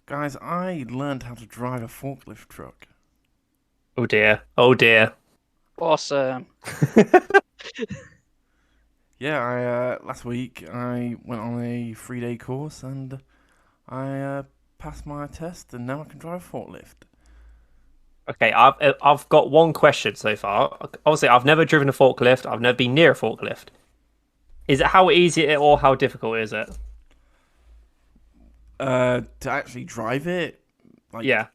Guys, I learned how to drive a forklift truck. Oh dear. Oh dear. Awesome. Yeah, I last week I went on a 3-day course and I passed my test and now I can drive a forklift. Okay, I've got one question so far. Obviously, I've never driven a forklift. I've never been near a forklift. Is it how easy it or how difficult is it? To actually drive it, like Yeah,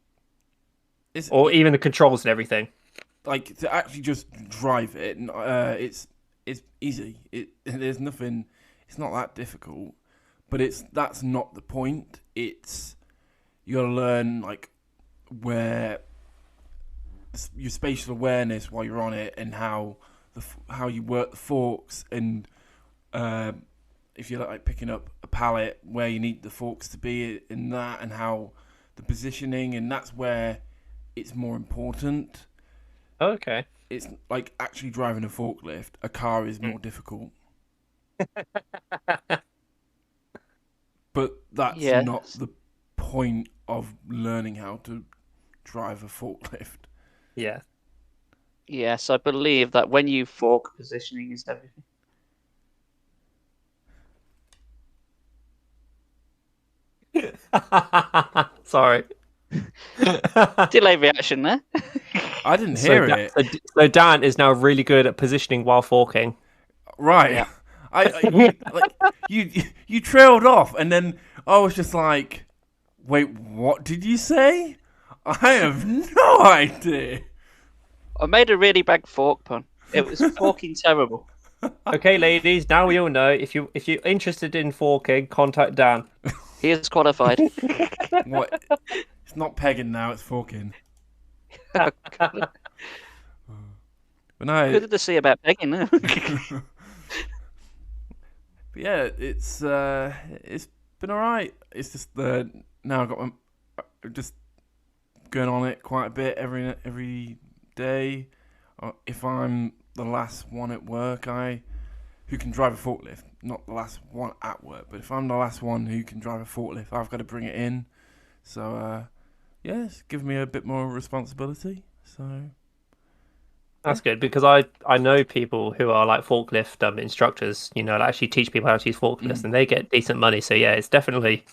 it's or even the controls and everything. like to actually just drive it. It's easy. There's nothing. It's not that difficult, but that's not the point. It's you gotta learn like where your spatial awareness while you're on it and how you work the forks and uh, if you're like picking up a pallet where you need the forks to be in that and how the positioning and that's where it's more important. Okay. It's like actually driving a forklift. A car is more difficult, but that's not Yes. the point of learning how to drive a forklift. Yeah. Yes, I believe that when you fork, positioning is everything. Sorry. Delay reaction there. I didn't So, hear it. so Dan is now really good at positioning while forking. Right. Yeah. You trailed off, and then I was just like, "Wait, what did you say?" I have no idea. I made a really bad fork pun. It was forking terrible. Okay, ladies, now we all know if you're interested in forking, contact Dan. He is qualified. What? It's not pegging now; it's forking. Good But no, to see about pegging now. but yeah, it's been all right. It's just now I've got just going on it quite a bit every day. If I'm the last one at work, who can drive a forklift, not the last one at work, but if I'm the last one who can drive a forklift, I've got to bring it in. So yeah, it's given me a bit more responsibility. So That's good because I know people who are like forklift instructors, that actually teach people how to use forklifts and they get decent money. So yeah, it's definitely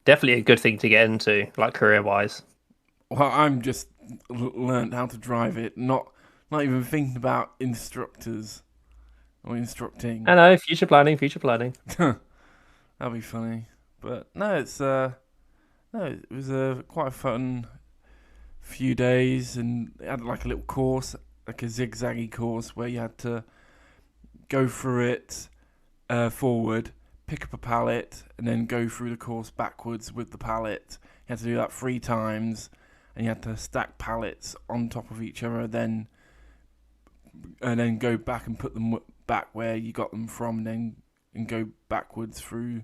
a good thing to get into, like career wise. well, I'm just learned how to drive it, not even thinking about instructors or instructing. I know, future planning, future planning. That'd be funny. But no, it was a quite a fun few days, and it had like a little course, like a zigzaggy course where you had to go through it forward, pick up a pallet, and then go through the course backwards with the pallet. You had to do that 3 times, and you had to stack pallets on top of each other, and then go back and put them back where you got them from, and go backwards through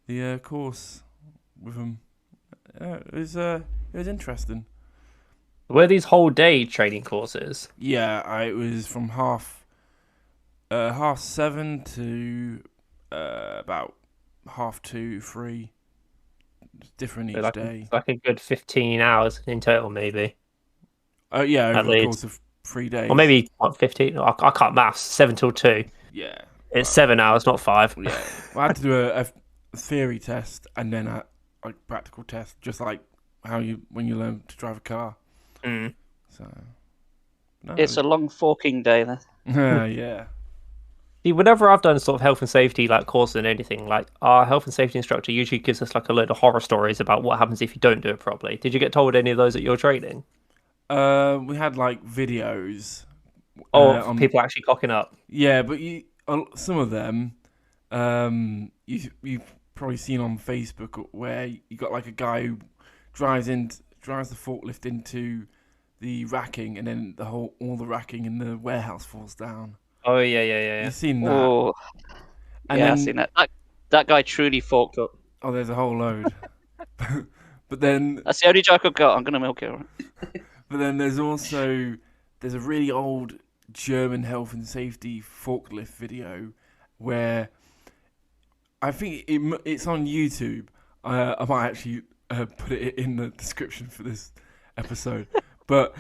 the course with them. It was interesting. Were these whole day training courses? Yeah, it was from half 7 to about half 2, 3. Different So each day. like a good 15 hours in total, maybe. Yeah, At over the course least. of 3 days. Or maybe what, 15? I can't maths. 7 till 2. Yeah, It's 7 hours, not 5. yeah. I had to do a theory test and then a like practical test, just like when you learn to drive a car. Mm. So no, It's a long forking day then. yeah. See, whenever I've done sort of health and safety like courses and anything, like our health and safety instructor usually gives us like a load of horror stories about what happens if you don't do it properly. Did you get told any of those at your training? We had like videos. Or On people actually cocking up? Yeah, but some of them, you've probably seen on Facebook where you got like a guy who drives the forklift into the racking, and then all the racking in the warehouse falls down. Oh yeah. You've seen that, Oh, and yeah, I've then seen that. That guy truly forked up. there's a whole load. but then, That's the only joke I've got. I'm gonna milk it. Right? but then there's a really old German health and safety forklift video where I think it's on YouTube. I might actually put it in the description for this episode. But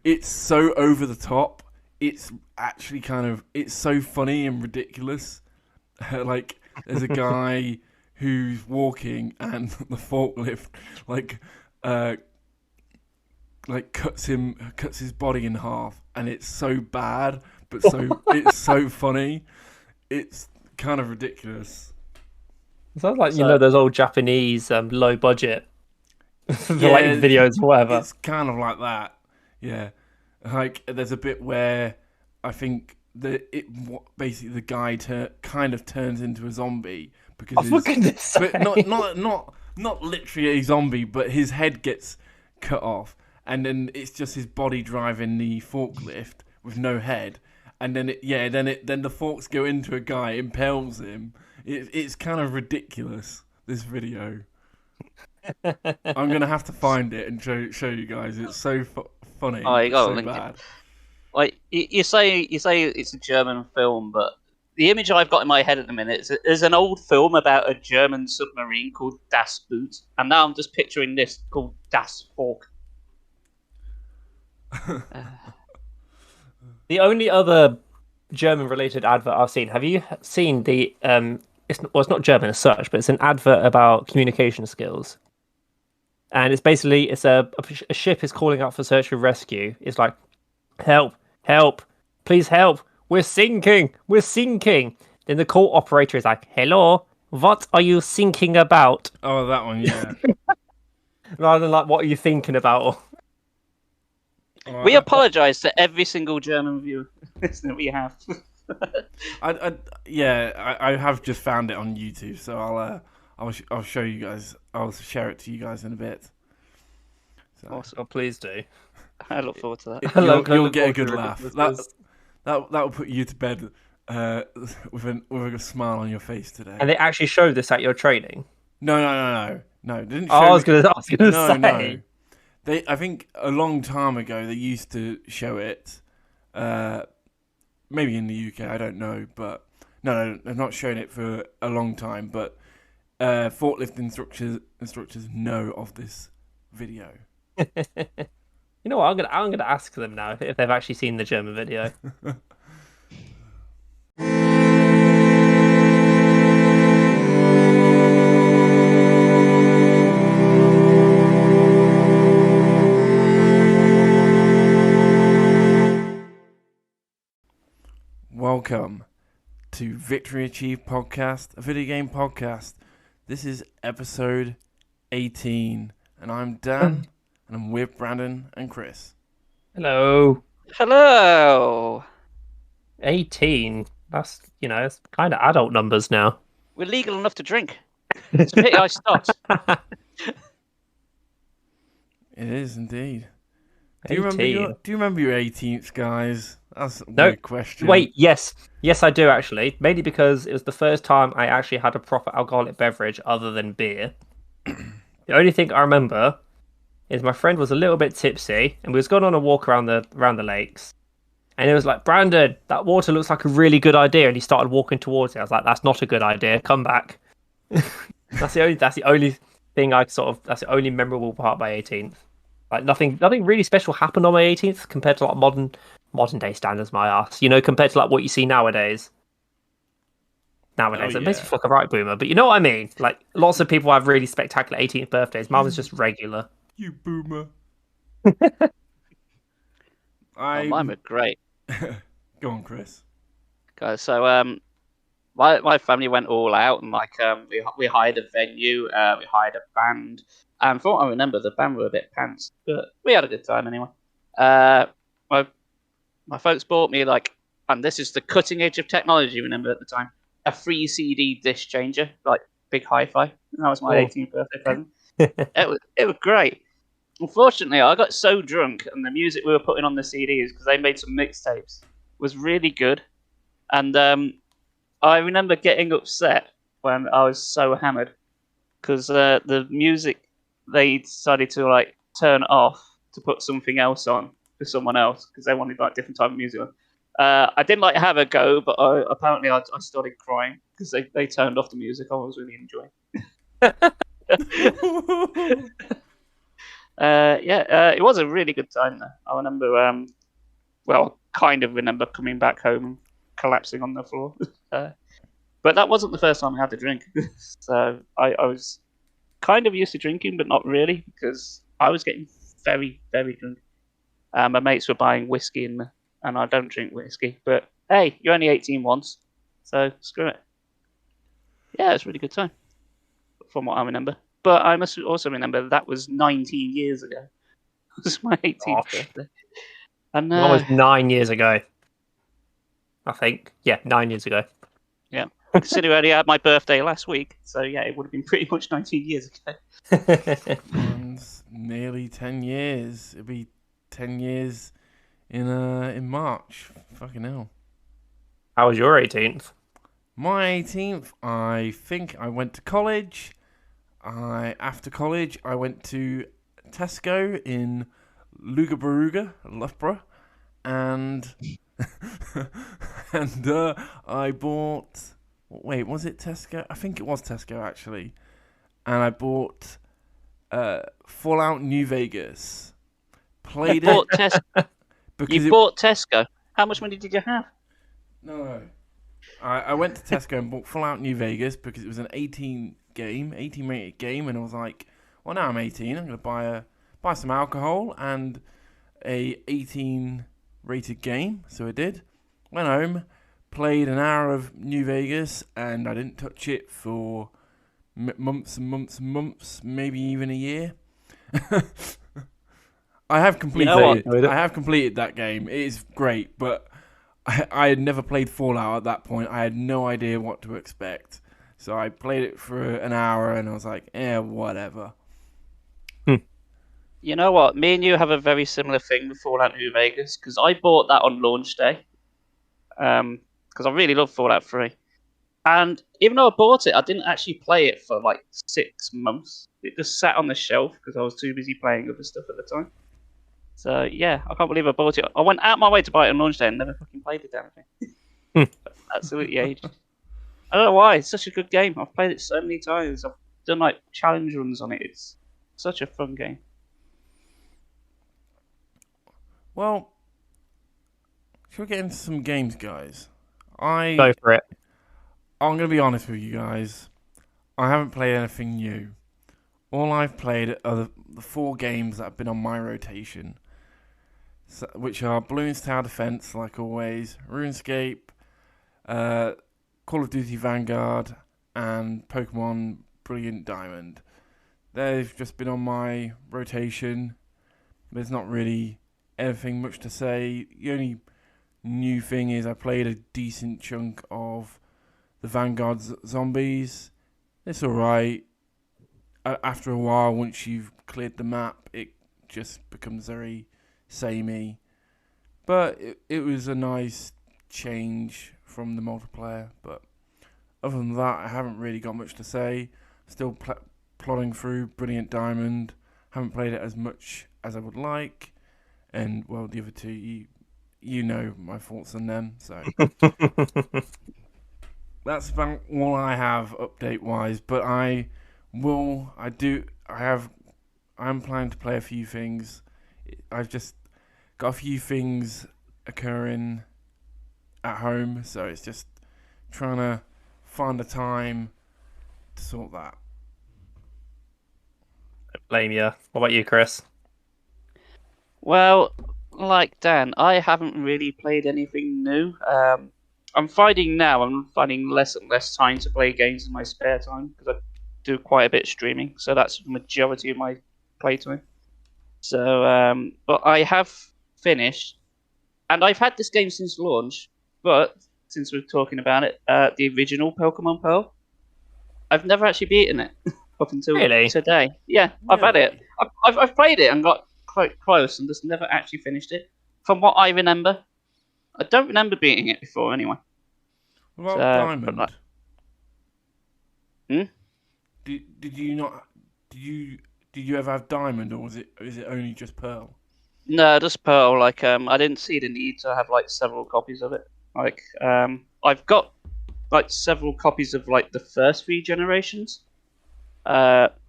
it's so over the top. It's actually it's so funny and ridiculous. Like, there's a guy who's walking and the forklift cuts his body in half, and it's so bad, but it's so funny. It's kind of ridiculous. It sounds like those old Japanese low budget videos or whatever. It's kind of like that. Yeah, like there's a bit where I think basically the guy kind of turns into a zombie because not literally a zombie, but his head gets cut off, and then it's just his body driving the forklift with no head, and then the forks go into a guy, impales him. It's kind of ridiculous, this video. I'm gonna have to find it and show you guys. It's so funny. Oh, you got so link bad. it. Like you say it's a German film, but the image I've got in my head at the minute is an old film about a German submarine called Das Boot, and now I'm just picturing this called Das Fork. The only other German-related advert I've seen. Have you seen the? It's not German as such, but it's an advert about communication skills. And it's basically a ship is calling out for search and rescue. It's like, help, please help. We're sinking. Then the call operator is like, hello, what are you thinking about? Oh, that one, yeah. Rather than like, what are you thinking about? We apologise to every single German viewer listener we have. I have just found it on YouTube, so I'll show you guys. I'll share it to you guys in a bit. So. Awesome. Oh, please do. I look forward to that. You'll get a good laugh. That will put you to bed with a smile on your face today. And they actually showed this at your training? No. They didn't show I was gonna say. No. I think a long time ago they used to show it. Maybe in the UK, I don't know, but no, they've not shown it for a long time. But forklift instructors know of this video. You know what? I'm gonna ask them now if they've actually seen the German video. Welcome to Victory Achieved Podcast, a video game podcast. This is episode 18, and I'm Dan, and I'm with Brandon and Chris. Hello. 18. That's it's kind of adult numbers now. We're legal enough to drink. It's a pity I stopped. It is indeed. 18. Do you remember your 18th, guys? That's a weird question. Wait, yes, I do actually. Mainly because it was the first time I actually had a proper alcoholic beverage other than beer. The only thing I remember is my friend was a little bit tipsy, and we was going on a walk around the lakes, and it was like, Brandon, that water looks like a really good idea, and he started walking towards it. I was like, that's not a good idea. Come back. That's the only thing that's the only memorable part of my 18th. Like nothing really special happened on my 18th compared to like modern day standards, my ass. Compared to like what you see nowadays. It makes me feel like a right boomer, but you know what I mean. Like lots of people have really spectacular 18th birthdays. Mine was just regular. You boomer. Mine were great. Go on, Chris. Guys, so my family went all out, and we hired a venue, we hired a band, and from what I remember, the band were a bit pants, but we had a good time anyway. My folks bought me and this is the cutting edge of technology. Remember at the time, a free CD disc changer, like big hi-fi. That was my 18th birthday present. It was great. Unfortunately, I got so drunk, and the music we were putting on the CDs, because they made some mixtapes, was really good. And I remember getting upset when I was so hammered, because the music they decided to turn off to put something else on for someone else, because they wanted different type of music on. I didn't have a go, but apparently I started crying because they turned off the music I was really enjoying. It was a really good time there. I remember, kind of remember coming back home and collapsing on the floor. But that wasn't the first time I had to drink. So I was kind of used to drinking, but not really, because I was getting very, very drunk. My mates were buying whiskey, and I don't drink whiskey. But hey, you're only 18 once, so screw it. Yeah, it's a really good time, from what I remember. But I must also remember that was 19 years ago. It was my 18th birthday. And That was 9 years ago. I think. Yeah, 9 years ago. Yeah. Considering I only had my birthday last week, so yeah, it would have been pretty much 19 years ago. Mine's nearly 10 years. It'll be 10 years in March. Fucking hell. How was your 18th? My 18th, I think I went to college. After college, I went to Tesco in Lugabaruga, Loughborough, and I bought. Wait, was it Tesco? I think it was Tesco actually, and I bought Fallout New Vegas. Played it because you bought Tesco. How much money did you have? No. I went to Tesco and bought Fallout New Vegas because it was an 18 rated game, and I was like, well, now I'm 18, I'm going to buy some alcohol and a 18 rated game. So I did. Went home, played an hour of New Vegas, and I didn't touch it for months and months and months, maybe even a year. I have completed I have completed that game. It is great, but I had never played Fallout at that point. I had no idea what to expect. So I played it for an hour and I was like, whatever. You know what? Me and you have a very similar thing with Fallout New Vegas, because I bought that on launch day. Because I really love Fallout 3. And even though I bought it, I didn't actually play it for like 6 months. It just sat on the shelf because I was too busy playing other stuff at the time. So yeah, I can't believe I bought it. I went out my way to buy it on launch day and never fucking played the damn thing. Absolutely aged. I don't know why. It's such a good game. I've played it so many times. I've done like challenge runs on it. It's such a fun game. Well, should we get into some games, guys? Go for it. I'm going to be honest with you guys. I haven't played anything new. All I've played are the 4 games that have been on my rotation, which are Bloons Tower Defense, like always, RuneScape, Call of Duty Vanguard, and Pokemon Brilliant Diamond. They've just been on my rotation. There's not really anything much to say. The only new thing is I played a decent chunk of the Vanguard Zombies. It's alright. After a while, once you've cleared the map, it just becomes very samey. But it was a nice change from the multiplayer. But other than that, I haven't really got much to say. Still plodding through Brilliant Diamond. Haven't played it as much as I would like. And, well, the other two, you know my thoughts on them. So that's about all I have update-wise. But I'm planning to play a few things. I've just got a few things occurring at home, so it's just trying to find the time to sort that. Don't blame you. What about you, Chris? Well, like Dan, I haven't really played anything new. I'm finding less and less time to play games in my spare time because I do quite a bit of streaming, so that's the majority of my playtime. So, but I have finished, and I've had this game since launch. But since we're talking about it, the original Pokemon Pearl, I've never actually beaten it up until today. Yeah, really? I've had it. I've played it and got quite close, and just never actually finished it. From what I remember, I don't remember beating it before. Anyway. What about Diamond? Did you not? Did you ever have Diamond, or is it only just Pearl? No, just Pearl. Like, I didn't see the need to have like several copies of it. Like, I've got like several copies of like the first 3 generations.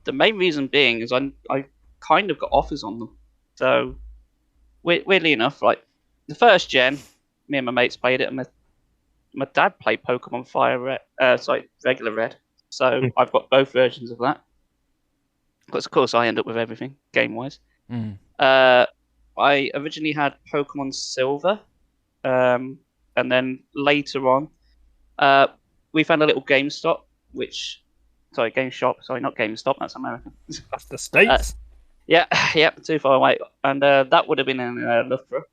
The main reason being is I kind of got offers on them. So weirdly enough, like the first gen, me and my mates played it, and my dad played Pokemon Fire Red, regular Red. So I've got both versions of that. Because of course I end up with everything game wise. I originally had Pokemon Silver, and then later on, we found a little game shop, not GameStop, that's American. That's the States. Yeah, too far away. And that would have been in Loughborough.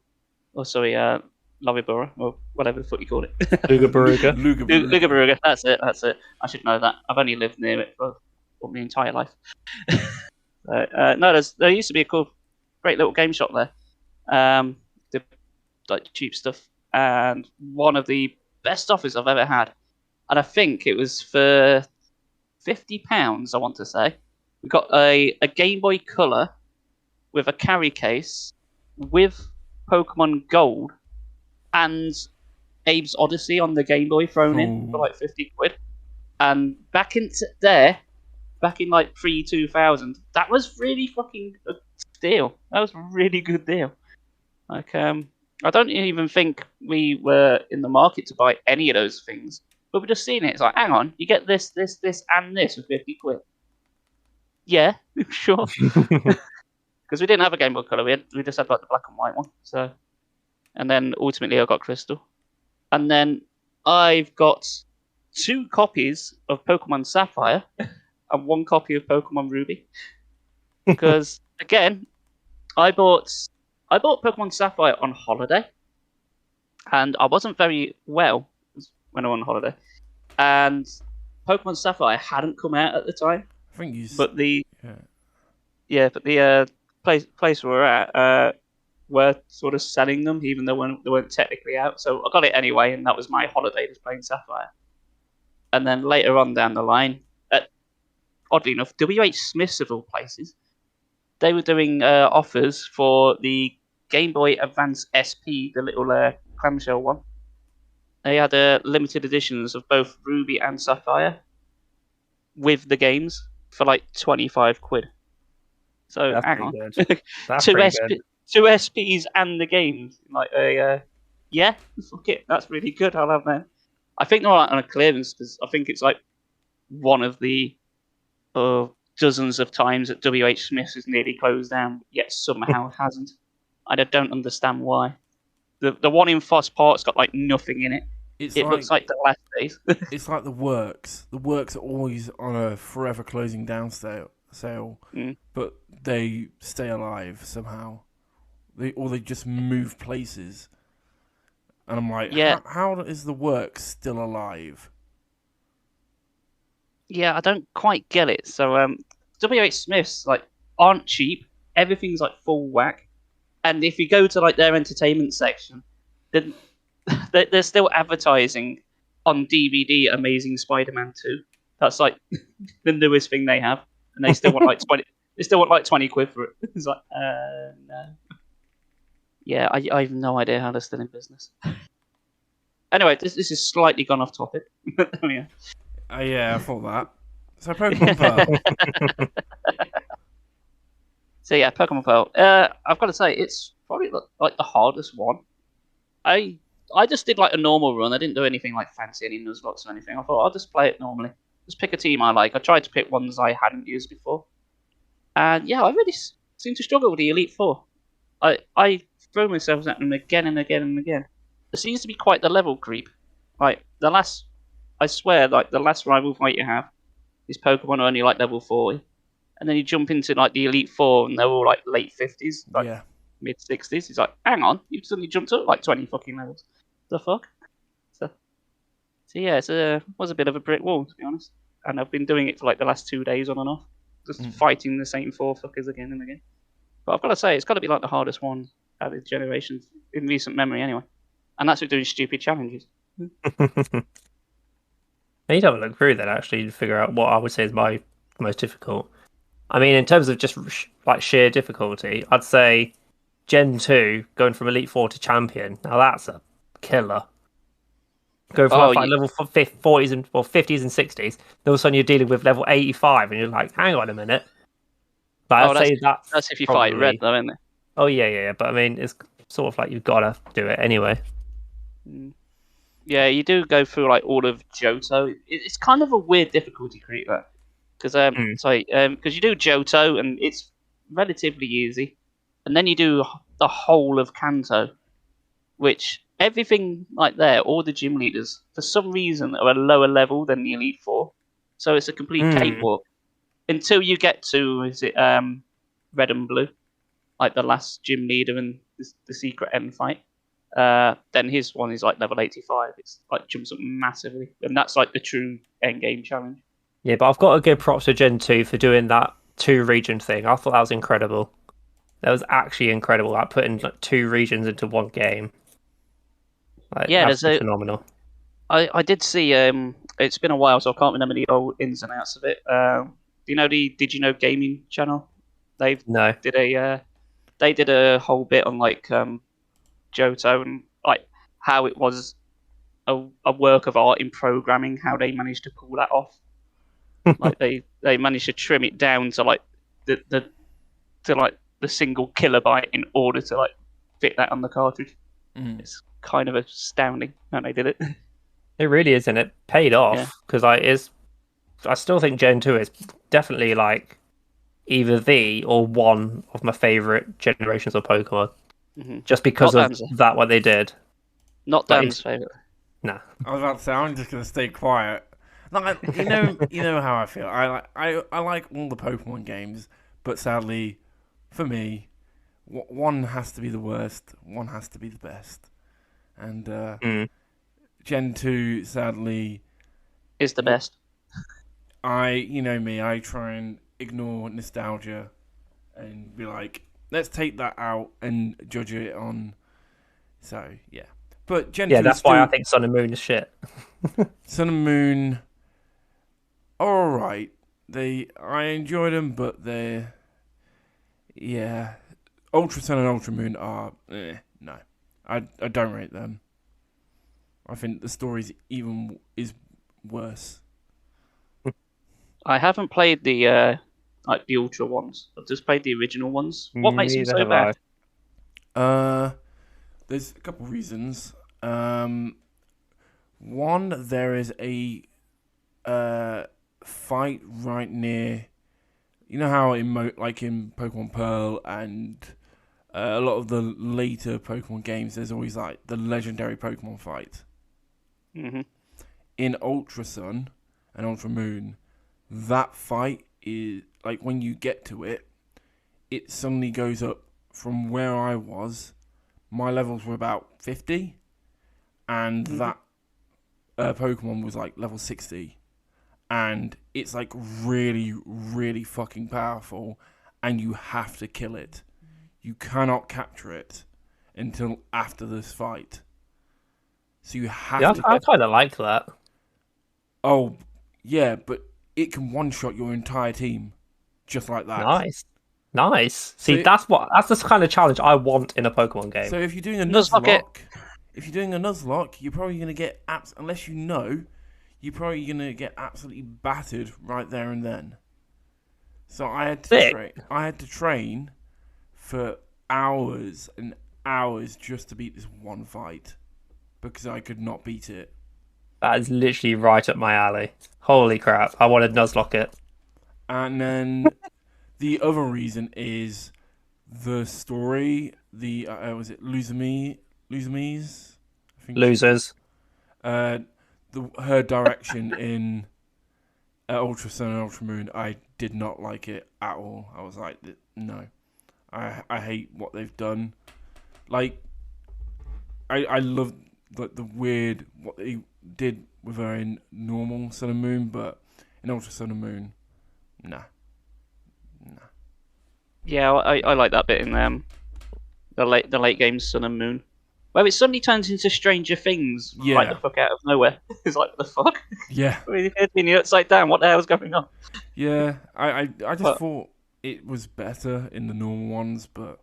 Oh, sorry, Loviborough, or whatever the fuck you call it. Lugabaruga. Lugabaruga, that's it. I should know that. I've only lived near it for my entire life. No, there used to be a great little game shop there. Did, like cheap stuff. And one of the best offers I've ever had. And I think it was for £50, I want to say. We got a Game Boy Color with a carry case with Pokemon Gold and Abe's Odyssey on the Game Boy thrown in for like £50. And back in like pre-2000, that was really fucking a deal. That was a really good deal. Like, I don't even think we were in the market to buy any of those things. But we're just seeing it. It's like, hang on, you get this, and this for £50. Yeah, sure. Because we didn't have a Game Boy Color. We just had like the black and white one. So, and then ultimately I got Crystal. And then I've got 2 copies of Pokemon Sapphire and 1 copy of Pokemon Ruby. Because again, I bought Pokemon Sapphire on holiday, and I wasn't very well when I went on holiday. And Pokemon Sapphire hadn't come out at the time. I think you. But the place we were at were sort of selling them, even though they weren't technically out. So I got it anyway, and that was my holiday, just playing Sapphire. And then later on down the line, oddly enough, WH Smith's of all places, they were doing offers for the Game Boy Advance SP, the little clamshell one. They had limited editions of both Ruby and Sapphire with the games for like £25. So That's hang on, That's two good. two SPs and the games. Like yeah, fuck it, that's really good. I'll have them. I think they're on a clearance because I think it's like one of the dozens of times that WH Smith has nearly closed down, yet somehow hasn't. I don't understand why. The one in Foss Park's got like nothing in it. It looks like the last days. It's like the Works. The Works are always on a forever closing down sale, but they stay alive somehow. They just move places, and I'm like, how is the Works still alive? Yeah, I don't quite get it. So WH Smiths like aren't cheap. Everything's like full whack. And if you go to like their entertainment section, then they're still advertising on DVD Amazing Spider-Man 2. That's like the newest thing they have, and they still want like 20. They still want like £20 for it. It's like, no. Yeah, I have no idea how they're still in business. Anyway, this is slightly gone off topic. Yeah. Yeah, I thought that. So Pokemon Pearl. So yeah, Pokemon Pearl. I've got to say, it's probably like the hardest one. I just did like a normal run. I didn't do anything like fancy, any Nuzlockes or anything. I thought I'll just play it normally. Just pick a team I like. I tried to pick ones I hadn't used before. And yeah, I really seem to struggle with the Elite Four. I throw myself at them again and again and again. There seems to be quite the level creep. Like I swear, like the last rival fight you have, these Pokemon are only like level 40. And then you jump into like the Elite Four, and they're all like late 50s, like mid 60s. He's like, hang on, you've suddenly jumped up like 20 fucking levels. The fuck? So yeah, it was a bit of a brick wall, to be honest. And I've been doing it for like the last 2 days on and off, just fighting the same 4 fuckers again and again. But I've got to say, it's got to be like the hardest one out of the generations in recent memory, anyway. And that's with doing stupid challenges. I need to have a look through that actually to figure out what I would say is my most difficult. I mean, in terms of just like sheer difficulty, I'd say Gen 2 going from Elite 4 to Champion. Now that's a killer. Go from Oh, like level 40s and 50s and 60s. Then all of a sudden you're dealing with level 85, and you're like, hang on a minute. But I'd say that's if you fight red, though, isn't it? Oh yeah. But I mean, it's sort of like you've got to do it anyway. Yeah, you do go through like all of Johto. It's kind of a weird difficulty creep that, because because you do Johto and it's relatively easy, and then you do the whole of Kanto, which everything like there, all the gym leaders for some reason are a lower level than the Elite Four, so it's a complete cakewalk until you get to Red and Blue, like the last gym leader and the secret end fight. Then his one is like level 85. It's like jumps up massively, and that's like the true end game challenge. Yeah, but I've got to give props to Gen 2 for doing that 2-region thing. I thought that was incredible. That was actually incredible. Like putting like 2 regions into one game. Like, yeah, that's phenomenal. I did see. It's been a while, so I can't remember the old ins and outs of it. Do you know the Did You Know Gaming channel? They did a whole bit on like Johto and like how it was a work of art in programming, how they managed to pull that off. Like they managed to trim it down to like the single kilobyte in order to like fit that on the cartridge. It's kind of astounding how they did it. It really is, and it paid off because I still think Gen 2 is definitely like either the or one of my favorite generations of Pokemon. Just because of that, what they did. Not Dan's favorite. Nah. I was about to say I'm just gonna stay quiet. Like, you know how I feel. I like all the Pokemon games, but sadly, for me, one has to be the worst. One has to be the best. And Gen 2, sadly, is the best. You know me, I try and ignore nostalgia and be like, let's take that out and judge it on. So, yeah. But Gen 2 yeah, that's why I think Sun and Moon is shit. Sun and Moon, alright. I enjoyed them, but they're... Yeah. Ultra Sun and Ultra Moon are... no. I don't rate them. I think the story's is worse. I haven't played the Ultra ones. I've just played the original ones. What makes them so bad? There's a couple of reasons. One, there is a fight right near. You know how in Pokemon Pearl and a lot of the later Pokemon games, there's always like the legendary Pokemon fight. In Ultra Sun and Ultra Moon, that fight is like when you get to it, it suddenly goes up from where I was. My levels were about 50, and that Pokemon was like level 60, and it's like really, really fucking powerful, and you have to kill it. You cannot capture it until after this fight. So you have to. I kind of like that. Oh, yeah, but it can one-shot your entire team, just like that. Nice. See, that's the kind of challenge I want in a Pokemon game. So if you're doing a Nuzlocke, you're probably going to get unless you know, you're probably going to get absolutely battered right there and then. So I had to train for hours and hours just to beat this one fight because I could not beat it. That is literally right up my alley. Holy crap! I wanted Nuzlocke it. And then the other reason is the story. The was it Losers? Losers. Her direction in Ultra Sun and Ultra Moon, I did not like it at all. I was like, no, I hate what they've done. Like, I love the weird what they did with her in normal Sun and Moon, but in Ultra Sun and Moon, nah. Yeah, I like that bit in the late games Sun and Moon, where it suddenly turns into Stranger Things, right the fuck out of nowhere. It's like, what the fuck? Yeah. We're hitting upside down. What the hell's going on? Yeah, I just thought it was better in the normal ones, but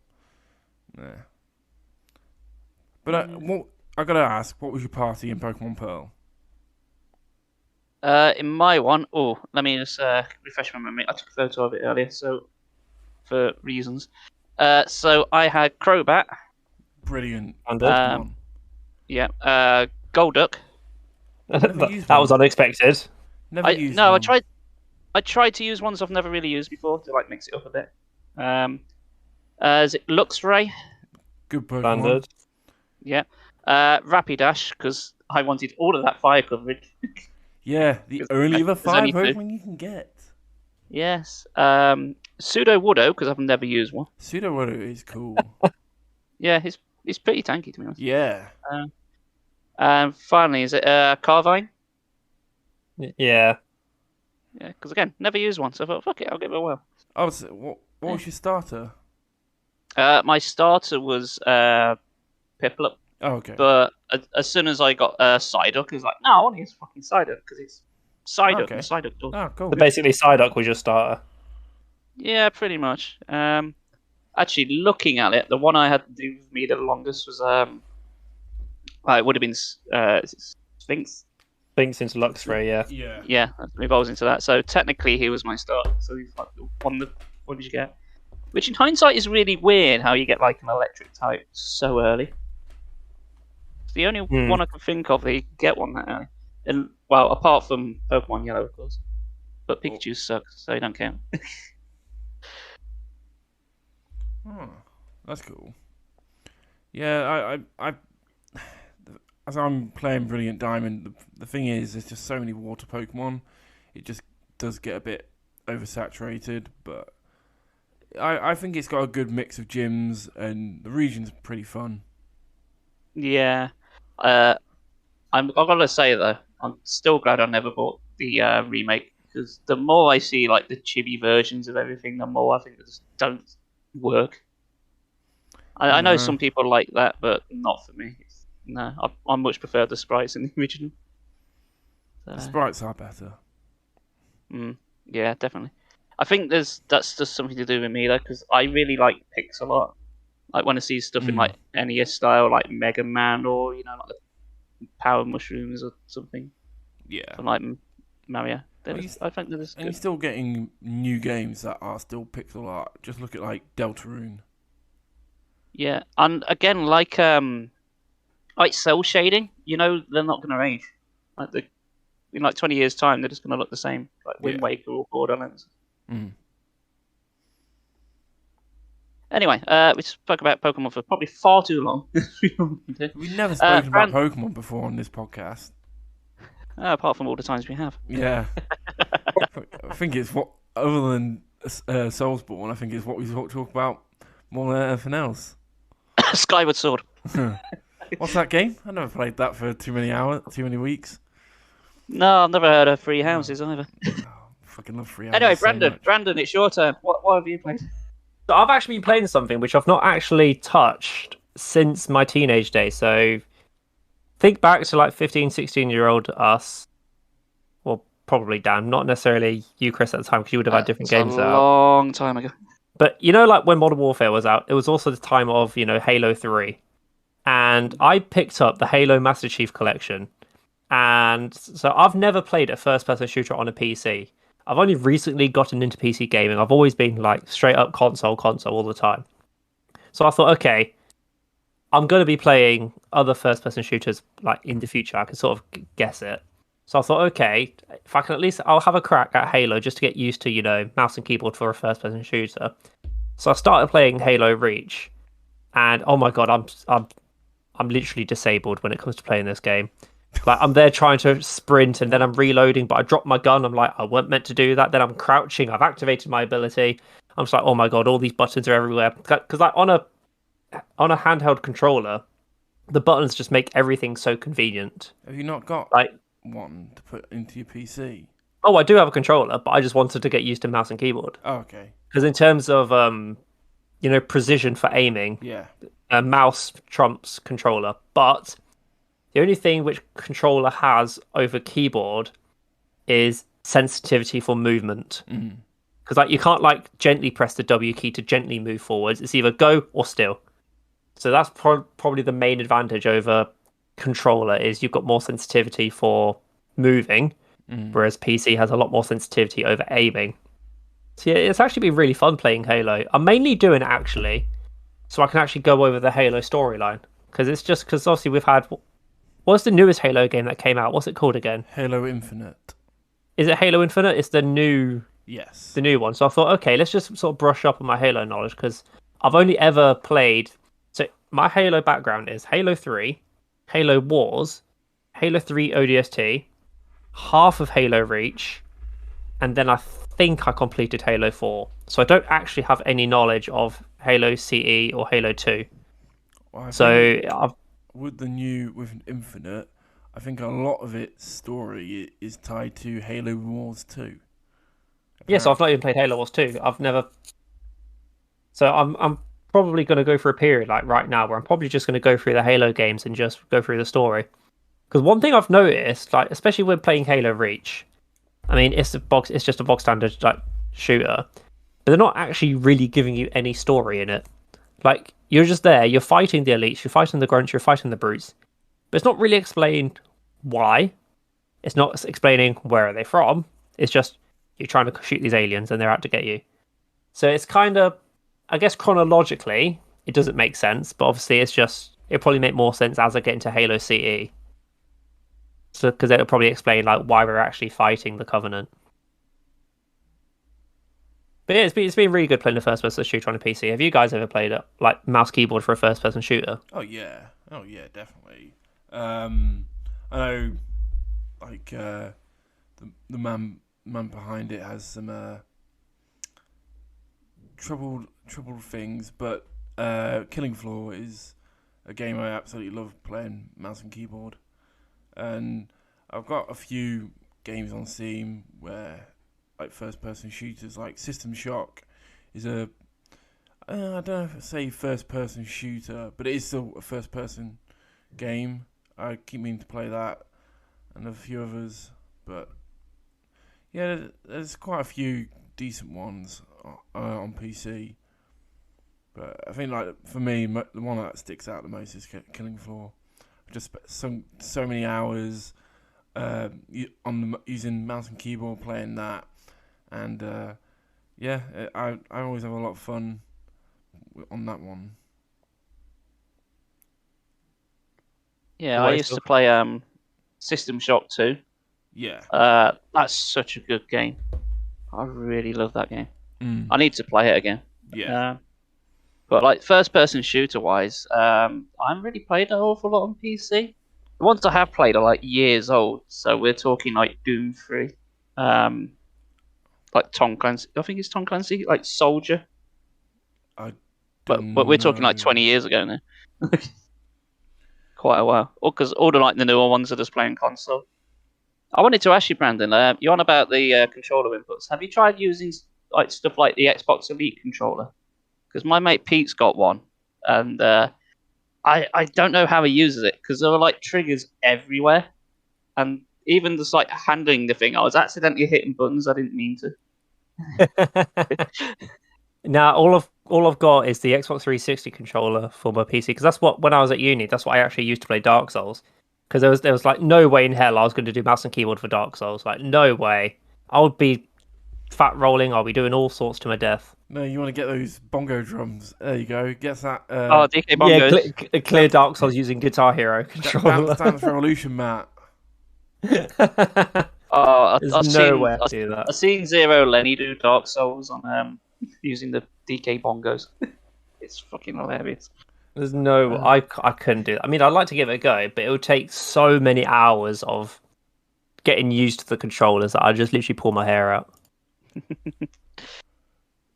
nah. But I gotta ask, what was your party in Pokemon Pearl? In my one, let me just refresh my memory. I took a photo of it earlier, so for reasons. So I had Crobat. Brilliant. Standard. Yeah. Golduck. That was unexpected. Never used No, one. I tried to use ones I've never really used before to like mix it up a bit. Is it Luxray? Good Pokemon. Standard. Yeah. Rapidash, because I wanted all of that fire coverage. Yeah, the only other there's fire only two. Pokemon you can get. Yes. Sudowoodo, because I've never used one. Sudowoodo is cool. Yeah, he's pretty tanky to be honest. Yeah. And finally, is it Carvine? Yeah. Yeah, because again, never used one, so I thought, fuck it, I'll give it a whirl. Oh, so what was your starter? My starter was Piplup, Oh, okay. but as soon as I got Psyduck, I was like, no, I want to use fucking Psyduck because it's Psyduck Okay. and Psyduck does. Oh, cool. So basically, Psyduck was your starter. Yeah, pretty much. Actually, looking at it, the one I had to do with me the longest was it would have been Sphinx. Sphinx into Luxray, yeah. Yeah. Yeah, if I was into that. So technically, he was my starter. So he's like the one that what did you get? Which in hindsight is really weird how you get like an electric type so early. It's the only one I can think of that you can get one that early. And well, apart from Pokemon Yellow, of course. But Pikachu sucks, so you don't count. Oh, that's cool. Yeah, I as I'm playing Brilliant Diamond, the thing is, there's just so many water Pokemon. It just does get a bit oversaturated, but I think it's got a good mix of gyms, and the region's pretty fun. Yeah. I've got to say, though, I'm still glad I never bought the remake, because the more I see like the chibi versions of everything, the more I think they just don't work. I know some people like that, but not for me. No, I much prefer the sprites in the original. So, The sprites are better. yeah, definitely. I think that's just something to do with me though, because I really like pixel art. Like when I see stuff in like NES style, like Mega Man, or like the Power Mushrooms or something. Yeah. From like Mario. I think they're And you're still getting new games that are still pixel art. Just look at like Deltarune. Yeah, and again, like cell shading, they're not going to age. Like in like 20 years' time, they're just going to look the same, like Wind Waker or Borderlands. Anyway, we spoke about Pokemon for probably far too long. We've never spoken about Pokemon before on this podcast. Apart from all the times we have. Yeah. I think it's what, other than Soulsborne, I think it's what we talk about more than anything else. Skyward Sword. What's that game? I never played that for too many weeks. No, I've never heard of Free Houses either. Fucking love Free Houses. Anyway, so much. Brandon, it's your turn. What have you played? So I've actually been playing something which I've not actually touched since my teenage days. So think back to like 15, 16-year-old us. Well, probably Dan, not necessarily you, Chris, at the time, because you would have had different games out. A long time ago. But like when Modern Warfare was out, it was also the time of, Halo 3. And I picked up the Halo Master Chief Collection. And so I've never played a first-person shooter on a PC. I've only recently gotten into PC gaming. I've always been like straight up console all the time. So I thought, okay, I'm going to be playing other first-person shooters like in the future. I can sort of guess it. So I thought, okay, if I can at least, I'll have a crack at Halo just to get used to, mouse and keyboard for a first-person shooter. So I started playing Halo Reach, and oh my god, I'm literally disabled when it comes to playing this game. Like I'm there trying to sprint, and then I'm reloading, but I dropped my gun. I'm like, I weren't meant to do that. Then I'm crouching. I've activated my ability. I'm just like, oh my god, all these buttons are everywhere. Because like on a handheld controller, the buttons just make everything so convenient. Have you not got like one to put into your PC? Oh, I do have a controller, but I just wanted to get used to mouse and keyboard. Oh, okay. Because in terms of precision for aiming, a mouse trumps controller. But the only thing which controller has over keyboard is sensitivity for movement. Because like you can't like gently press the W key to gently move forwards. It's either go or still. So that's probably the main advantage over controller, is you've got more sensitivity for moving. whereas PC has a lot more sensitivity over aiming. So yeah, it's actually been really fun playing Halo. I'm mainly doing it actually, so I can actually go over the Halo storyline, because obviously we've had. What's the newest Halo game that came out? What's it called again? Halo Infinite. Is it Halo Infinite? It's the new one. So I thought, okay, let's just sort of brush up on my Halo knowledge, because I've only ever played. So my Halo background is Halo 3, Halo Wars, Halo 3 ODST, half of Halo Reach, and then I think I completed Halo 4. So I don't actually have any knowledge of Halo CE or Halo 2. Well, so with Infinite, I think a lot of its story is tied to Halo Wars 2. Yeah, so I've not even played Halo Wars 2. I've never. So I'm probably going to go for a period like right now where I'm probably just going to go through the Halo games and just go through the story. Because one thing I've noticed, like especially when playing Halo Reach, I mean it's just a box standard like shooter, but they're not actually really giving you any story in it. Like you're just there, you're fighting the elites, you're fighting the grunts, you're fighting the brutes, but it's not really explained why. It's not explaining where are they from. It's just you're trying to shoot these aliens and they're out to get you. So it's kind of, I guess chronologically, it doesn't make sense, but obviously it'll probably make more sense as I get into Halo CE. So, because it'll probably explain like why we're actually fighting the Covenant. But yeah, it's been really good playing the first person shooter on a PC. Have you guys ever played it, like mouse keyboard for a first person shooter? Oh yeah, definitely. I know, like the man behind it has some troubled things, but Killing Floor is a game I absolutely love playing mouse and keyboard, and I've got a few games on Steam where like first person shooters, like System Shock is I don't know if I say first person shooter, but it is still a first person game. I keep meaning to play that and a few others, but yeah, there's quite a few decent ones on PC. But I think like for me, the one that sticks out the most is Killing Floor. I've just spent so many hours using mouse and keyboard playing that, and I always have a lot of fun on that one. Yeah, I used to play System Shock 2. Yeah. That's such a good game. I really love that game. Mm. I need to play it again. Yeah. But like first person shooter wise, I haven't really played an awful lot on PC. The ones I have played are like years old, so we're talking like Doom 3. Like Tom Clancy, I think it's Tom Clancy, like Soldier. But we're talking like 20 years ago now. Quite a while. Because all the like the newer ones are just playing console. I wanted to ask you, Brandon. You're on about the controller inputs. Have you tried using like stuff like the Xbox Elite controller? Because my mate Pete's got one, and I don't know how he uses it because there are like triggers everywhere, and even just like handling the thing, I was accidentally hitting buttons I didn't mean to. Now all I've got is the Xbox 360 controller for my PC, because that's what, when I was at uni, that's what I actually used to play Dark Souls. Because there was like no way in hell I was going to do mouse and keyboard for Dark Souls. Like no way. I would be fat rolling. I'll be doing all sorts to my death. No, you want to get those bongo drums. There you go. Gets that. DK bongos. Yeah, clear Dark Souls using Guitar Hero controller. Dance Revolution, Matt. There's no way I do that. I've seen Zero Lenny do Dark Souls on using the DK bongos. It's fucking hilarious. There's no, I couldn't do that. I mean, I'd like to give it a go, but it would take so many hours of getting used to the controllers that I'd just literally pull my hair out.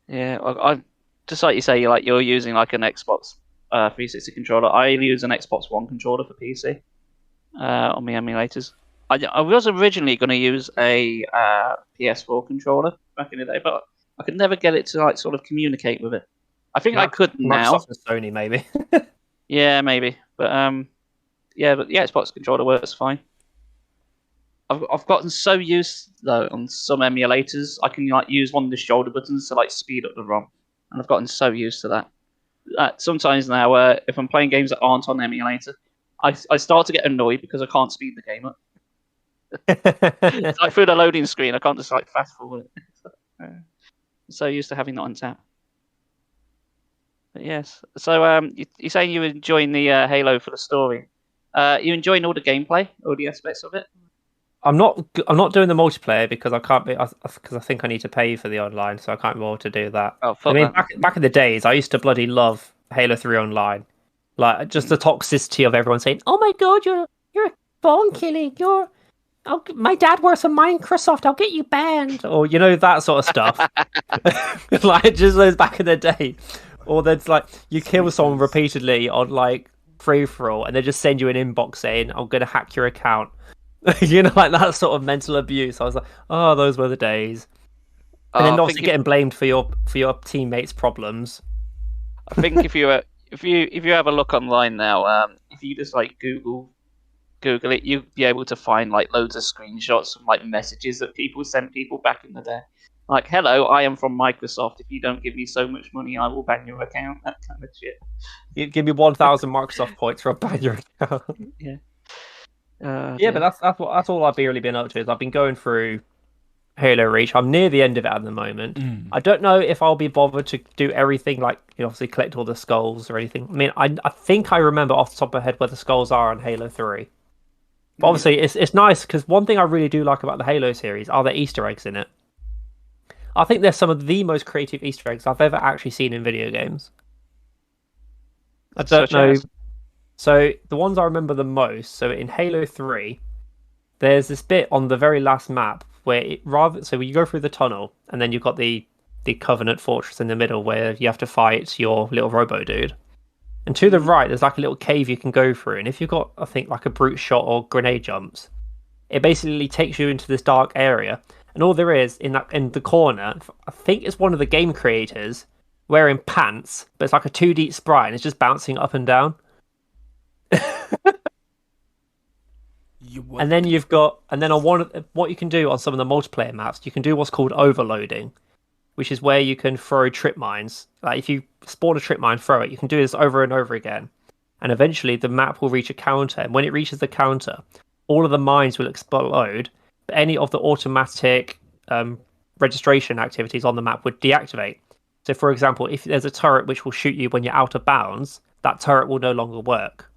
Yeah, I just like you say, you're using like an Xbox 360 controller. I use an Xbox One controller for PC on my emulators. I was originally going to use a PS4 controller back in the day, but I could never get it to like sort of communicate with it. I think I could now. Sony, maybe. Yeah, maybe, but but the Xbox controller works fine. I've gotten so used though on some emulators, I can like use one of the shoulder buttons to like speed up the ROM, and I've gotten so used to that. Sometimes now, if I'm playing games that aren't on the emulator, I start to get annoyed because I can't speed the game up. It's like through the loading screen. I can't just like fast forward it. I'm so used to having that on tap. But yes. So you're saying you're enjoying the Halo for the story. You enjoying all the gameplay, all the aspects of it? I'm not doing the multiplayer because I can't be because I think I need to pay for the online, so I can't be able to do that. Oh, I mean, back in the days, I used to bloody love Halo 3 online, like just the toxicity of everyone saying, "Oh my god, you're phone killing, my dad works for Microsoft, I'll get you banned," or that sort of stuff. Like just those back in the day, or there's like you kill someone repeatedly on like free for all, and they just send you an inbox saying, "I'm gonna hack your account." Like that sort of mental abuse. I was like, oh, those were the days. And then obviously getting blamed for your teammates' problems. I think if you have a look online now, if you just like Google it, you'll be able to find like loads of screenshots of like messages that people sent people back in the day. Like, hello, I am from Microsoft. If you don't give me so much money, I will ban your account. That kind of shit. You give me 1,000 Microsoft points for a ban your account. Yeah. But that's all I've really been up to. Is I've been going through Halo Reach. I'm near the end of it at the moment. I don't know if I'll be bothered to do everything, like obviously collect all the skulls or anything. I mean, I think I remember off the top of my head where the skulls are on Halo 3. But obviously, it's nice because one thing I really do like about the Halo series are the Easter eggs in it. I think they're some of the most creative Easter eggs I've ever actually seen in video games. I don't know. So the ones I remember the most, so in Halo 3, there's this bit on the very last map where you go through the tunnel and then you've got the Covenant Fortress in the middle where you have to fight your little robo dude. And to the right, there's like a little cave you can go through. And if you've got, I think, like a brute shot or grenade jumps, it basically takes you into this dark area. And all there is in the corner, I think it's one of the game creators wearing pants, but it's like a 2D sprite and it's just bouncing up and down. And then what you can do on some of the multiplayer maps, you can do what's called overloading, which is where you can throw trip mines. Like if you spawn a trip mine, throw it. You can do this over and over again, and eventually the map will reach a counter. And when it reaches the counter, all of the mines will explode, but any of the automatic registration activities on the map would deactivate. So, for example, if there's a turret which will shoot you when you're out of bounds, that turret will no longer work.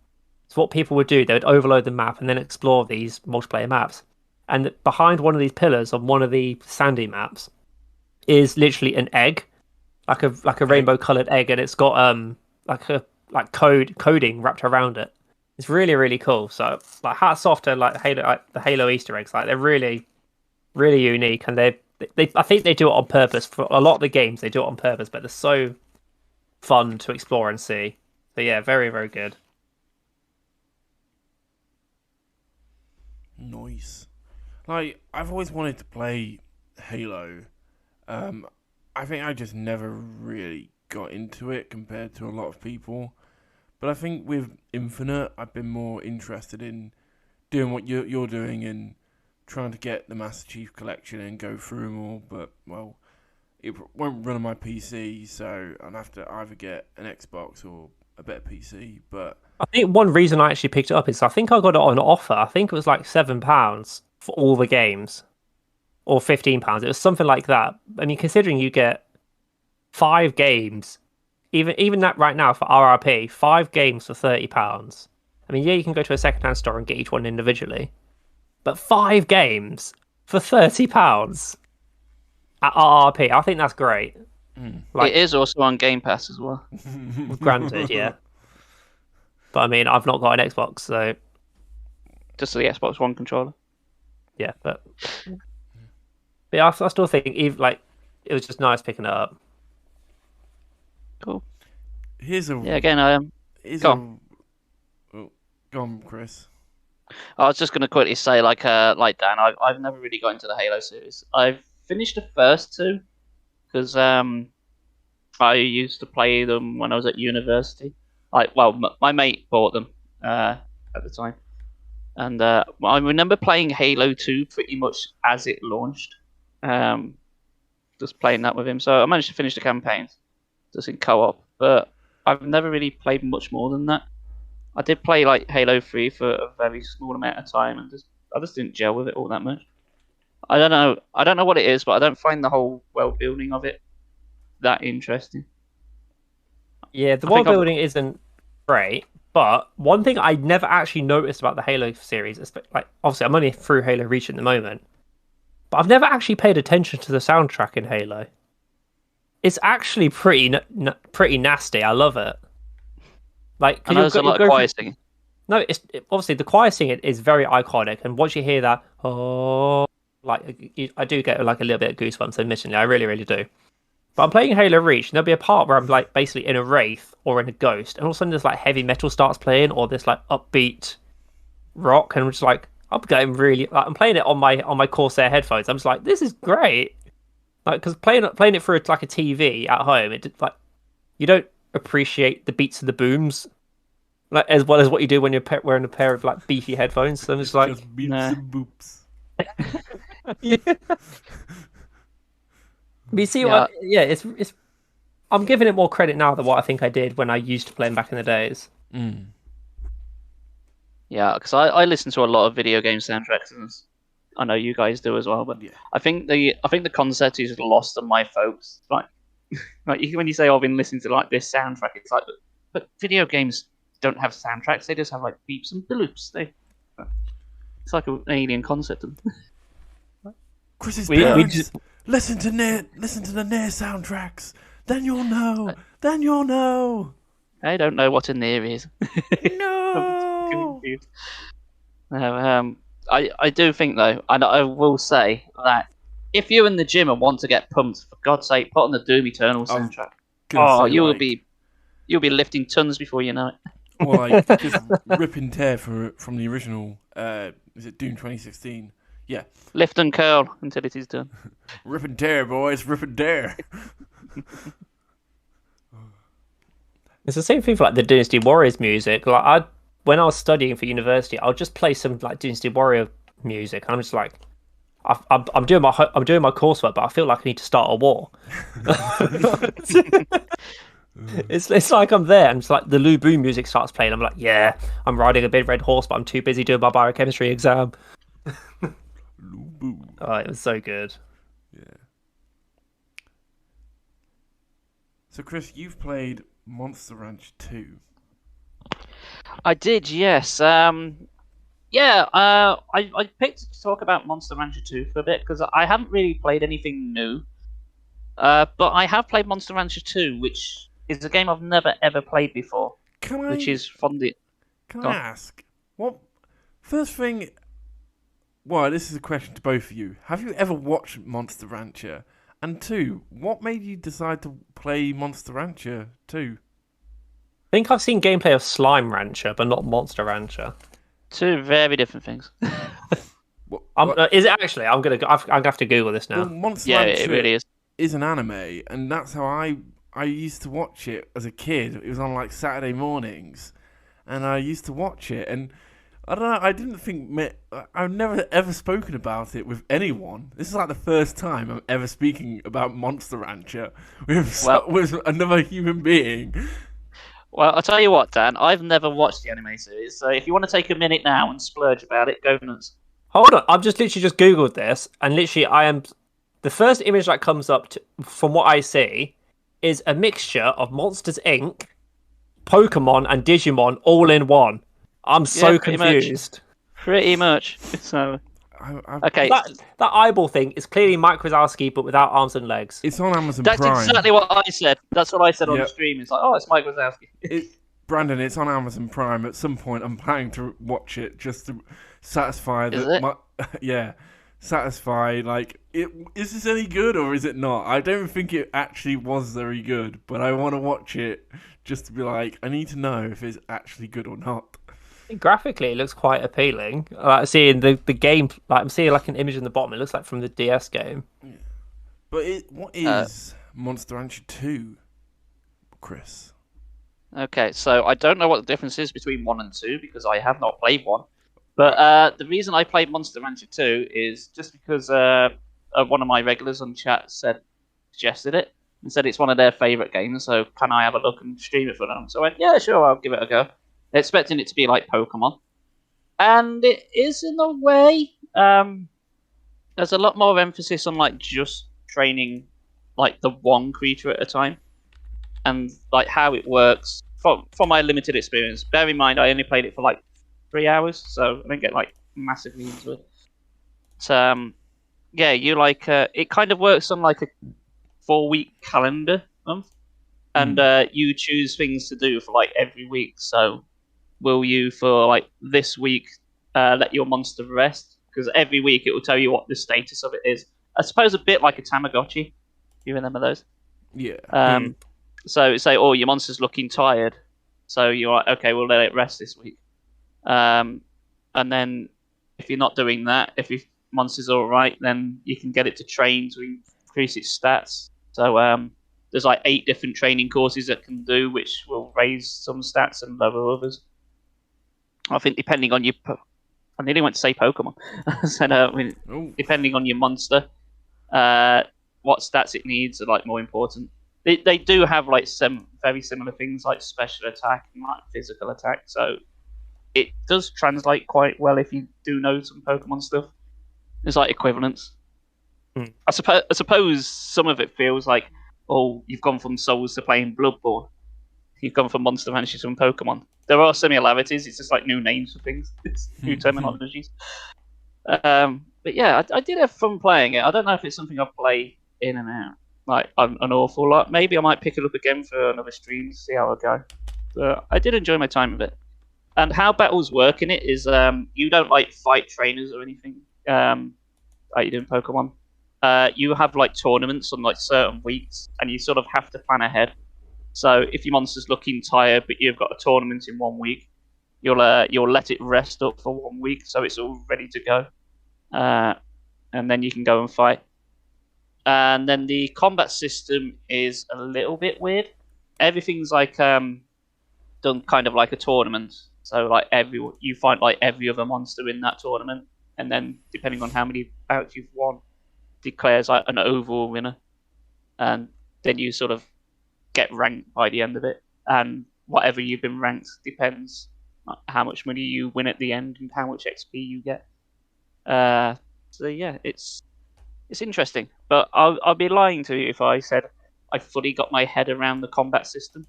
So what people would do, they would overload the map and then explore these multiplayer maps. And behind one of these pillars on one of the sandy maps is literally an egg, like a rainbow coloured egg, and it's got coding wrapped around it. It's really, really cool. So like hats off to like the Halo Easter eggs. Like they're really, really unique, and I think they do it on purpose. For a lot of the games, they do it on purpose, but they're so fun to explore and see. So yeah, very, very good. Nice. Like, I've always wanted to play Halo. I think I just never really got into it compared to a lot of people. But I think with Infinite, I've been more interested in doing what you're doing and trying to get the Master Chief Collection and go through them all. But, well, it won't run on my PC, so I'll have to either get an Xbox or a better PC. But I think one reason I actually picked it up is I think I got it on offer. I think it was like £7 for all the games, or £15. It was something like that. I mean, considering you get 5 games, even that right now for RRP, 5 games for £30. I mean, yeah, you can go to a secondhand store and get each one individually, but 5 games for £30 at RRP, I think that's great. Like, it is also on Game Pass as well. Granted, yeah. But I mean, I've not got an Xbox, so just the Xbox One controller. Yeah, but I still think it was just nice picking it up. Cool. Go on, Chris. I was just going to quickly say, like Dan, I've never really got into the Halo series. I've finished the first 2 because I used to play them when I was at university. My mate bought them at the time, and I remember playing Halo 2 pretty much as it launched. Just playing that with him, so I managed to finish the campaigns just in co-op. But I've never really played much more than that. I did play like Halo 3 for a very small amount of time, and I just didn't gel with it all that much. I don't know. I don't know what it is, but I don't find the whole world building of it that interesting. Yeah, the world building isn't great, but one thing I never actually noticed about the Halo series is like obviously I'm only through Halo Reach at the moment, but I've never actually paid attention to the soundtrack in Halo. It's actually pretty nasty. I love it. Like, I know there's a lot of choir singing. No, obviously the choir singing is very iconic, and once you hear that, oh, like I do get like a little bit of goosebumps. Admittedly, I really, really do. But I'm playing Halo Reach, and there'll be a part where I'm like basically in a wraith or in a ghost, and all of a sudden this like heavy metal starts playing, or this like upbeat rock, and I'm just like, I'm getting really like I'm playing it on my Corsair headphones. I'm just like, this is great. Like, because playing it through like a TV at home, like you don't appreciate the beats of the booms, like as well as what you do when you're wearing a pair of like beefy headphones. So I'm just like, just beeps and boops. Yeah. But you see what? Yeah, it's. I'm giving it more credit now than what I think I did when I used to play them back in the days. Mm. Yeah, because I listen to a lot of video game soundtracks, and I know you guys do as well. But Yeah. I think the concept is lost on my folks. Like when you say, "Oh, I've been listening to like this soundtrack," it's like, but video games don't have soundtracks; they just have like beeps and bloops. It's like an alien concept. Chris's parents, listen to the Nair soundtracks. Then you'll know. I don't know what a near is. No. No, I do think though, and I will say that if you're in the gym and want to get pumped, for God's sake, put on the Doom Eternal soundtrack. Oh, you'll be lifting tons before you know it. Or like just rip and tear from the original. Is it Doom 2016? Yeah. Lift and curl until it is done. Rip and tear, boys. Rip and tear. It's the same thing for like the Dynasty Warriors music. Like when I was studying for university, I'll just play some like Dynasty Warrior music, and I'm just like, I'm doing my coursework, but I feel like I need to start a war. It's like I'm there, and it's like the Lu Bu music starts playing. I'm like, yeah, I'm riding a big red horse, but I'm too busy doing my biochemistry exam. Lu Bu. Oh, it was so good. Yeah. So, Chris, you've played Monster Ranch 2. I did, yes. I picked to talk about Monster Rancher 2 for a bit because I haven't really played anything new. But I have played Monster Rancher 2, which is a game I've never ever played before. Which is from the. Can I ask what? First thing. Well, this is a question to both of you. Have you ever watched Monster Rancher? And 2, what made you decide to play Monster Rancher 2? I think I've seen gameplay of Slime Rancher, but not Monster Rancher. 2 very different things. Is it actually? I'm gonna have to Google this now. Well, Monster Rancher it really is an anime, and that's how I used to watch it as a kid. It was on like Saturday mornings, and I used to watch it. And I don't know. I didn't think I've never ever spoken about it with anyone. This is like the first time I'm ever speaking about Monster Rancher with another human being. Well, I'll tell you what, Dan. I've never watched the anime series, so if you want to take a minute now and splurge about it, go nuts. Hold on, I've just literally just Googled this, and literally the first image that comes up from what I see is a mixture of Monsters Inc., Pokemon, and Digimon all in one. I'm so confused. Pretty much. So, okay. That eyeball thing is clearly Mike Wazowski, but without arms and legs. It's on Amazon Prime. That's exactly what I said. That's what I said on the stream. It's like, oh, it's Mike Wazowski. Brandon, it's on Amazon Prime. At some point, I'm planning to watch it just to satisfy satisfy. Like, is this any good or is it not? I don't think it actually was very good, but I want to watch it just to be like, I need to know if it's actually good or not. Graphically, it looks quite appealing. Like seeing the game, like I'm seeing like an image in the bottom. It looks like from the DS game. Yeah. But what is Monster Rancher 2, Chris? Okay, so I don't know what the difference is between 1 and 2 because I have not played 1. But the reason I played Monster Rancher 2 is just because one of my regulars on chat suggested it and said it's one of their favourite games. So can I have a look and stream it for them? So I went, yeah, sure, I'll give it a go. Expecting it to be like Pokemon, And it is in a way. There's a lot more emphasis on like just training like the one creature at a time, and like how it works. From my limited experience, bear in mind I only played it for like 3 hours, so I didn't get like massively into it. But, yeah, you like it kind of works on like a 4-week calendar month, and you choose things to do for like every week. So, will you for like this week let your monster rest? Because every week it will tell you what the status of it is. I suppose a bit like a Tamagotchi. You remember those? Yeah. So say, oh, your monster's looking tired. So you're like, okay, we'll let it rest this week. And then if you're not doing that, if your monster's all right, then you can get it to train to increase its stats. So there's like 8 different training courses that can do, which will raise some stats and lower others. I think depending on your... I nearly went to say Pokemon. Depending on your monster, what stats it needs are like more important. They do have like some very similar things like special attack and like physical attack, so it does translate quite well if you do know some Pokemon stuff. There's like equivalents. I suppose some of it feels like, oh, you've gone from Souls to playing Bloodborne. You've gone from Monster Hunter to Pokemon. There are similarities. It's just like new names for things. It's new terminologies. But yeah, I did have fun playing it. I don't know if it's something I play in and out like an awful lot. Maybe I might pick it up again for another stream to see how I go. But I did enjoy my time with it. And how battles work in it is you don't like fight trainers or anything like you do in Pokemon. You have like tournaments on like certain weeks, and you sort of have to plan ahead. So if your monster's looking tired, but you've got a tournament in 1 week, you'll let it rest up for 1 week, so it's all ready to go, and then you can go and fight. And then the combat system is a little bit weird. Everything's like done kind of like a tournament. So like you fight like every other monster in that tournament, and then depending on how many bouts you've won, declares like an overall winner, and then you sort of get ranked by the end of it, and whatever you've been ranked depends on how much money you win at the end and how much XP you get. So yeah, it's interesting, but I'll be lying to you if I said I fully got my head around the combat system.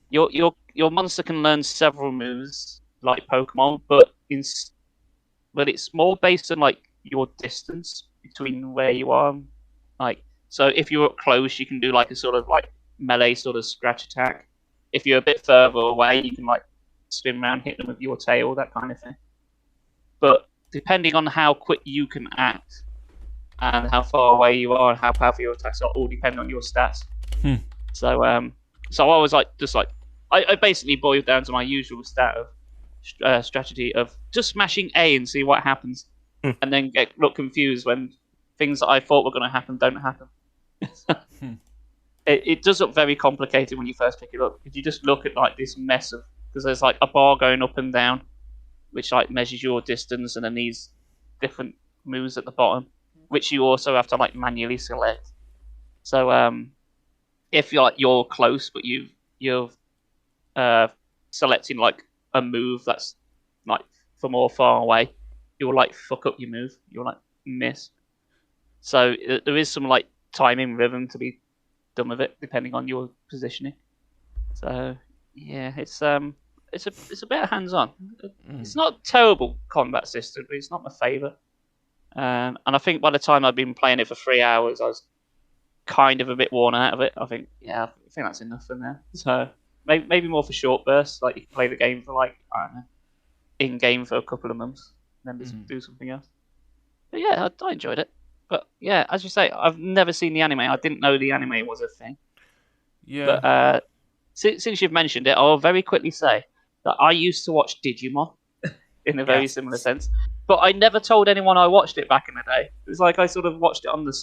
Your monster can learn several moves like Pokemon, but it's more based on like your distance between where you are. Like, so if you're up close, you can do like a sort of like melee sort of scratch attack. If you're a bit further away, you can like spin around, hit them with your tail, that kind of thing. But depending on how quick you can act and how far away you are and how powerful your attacks are, all depend on your stats. So I was like, I basically boiled down to my usual strategy of just smashing A and see what happens, and then look confused when things that I thought were going to happen don't happen. It does look very complicated when you first pick it up, because you just look at like this mess of, because there's like a bar going up and down, which like measures your distance, and then these different moves at the bottom, which you also have to like manually select. So if you're close, but you're selecting like a move that's like from more far away, you'll like fuck up your move. You'll like miss. So there is some like timing rhythm to be done with it, depending on your positioning. So yeah, it's a bit hands-on. It's not a terrible combat system, but it's not my favourite. And I think by the time I've been playing it for 3 hours, I was kind of a bit worn out of it. I think that's enough for now. So maybe more for short bursts, like you can play the game for like, I don't know, in game for a couple of months, and then just do something else. But yeah, I enjoyed it. But yeah, as you say, I've never seen the anime. I didn't know the anime was a thing. Yeah. But since you've mentioned it, I'll very quickly say that I used to watch Digimon in a very similar sense, but I never told anyone I watched it back in the day. It was like I sort of watched it on the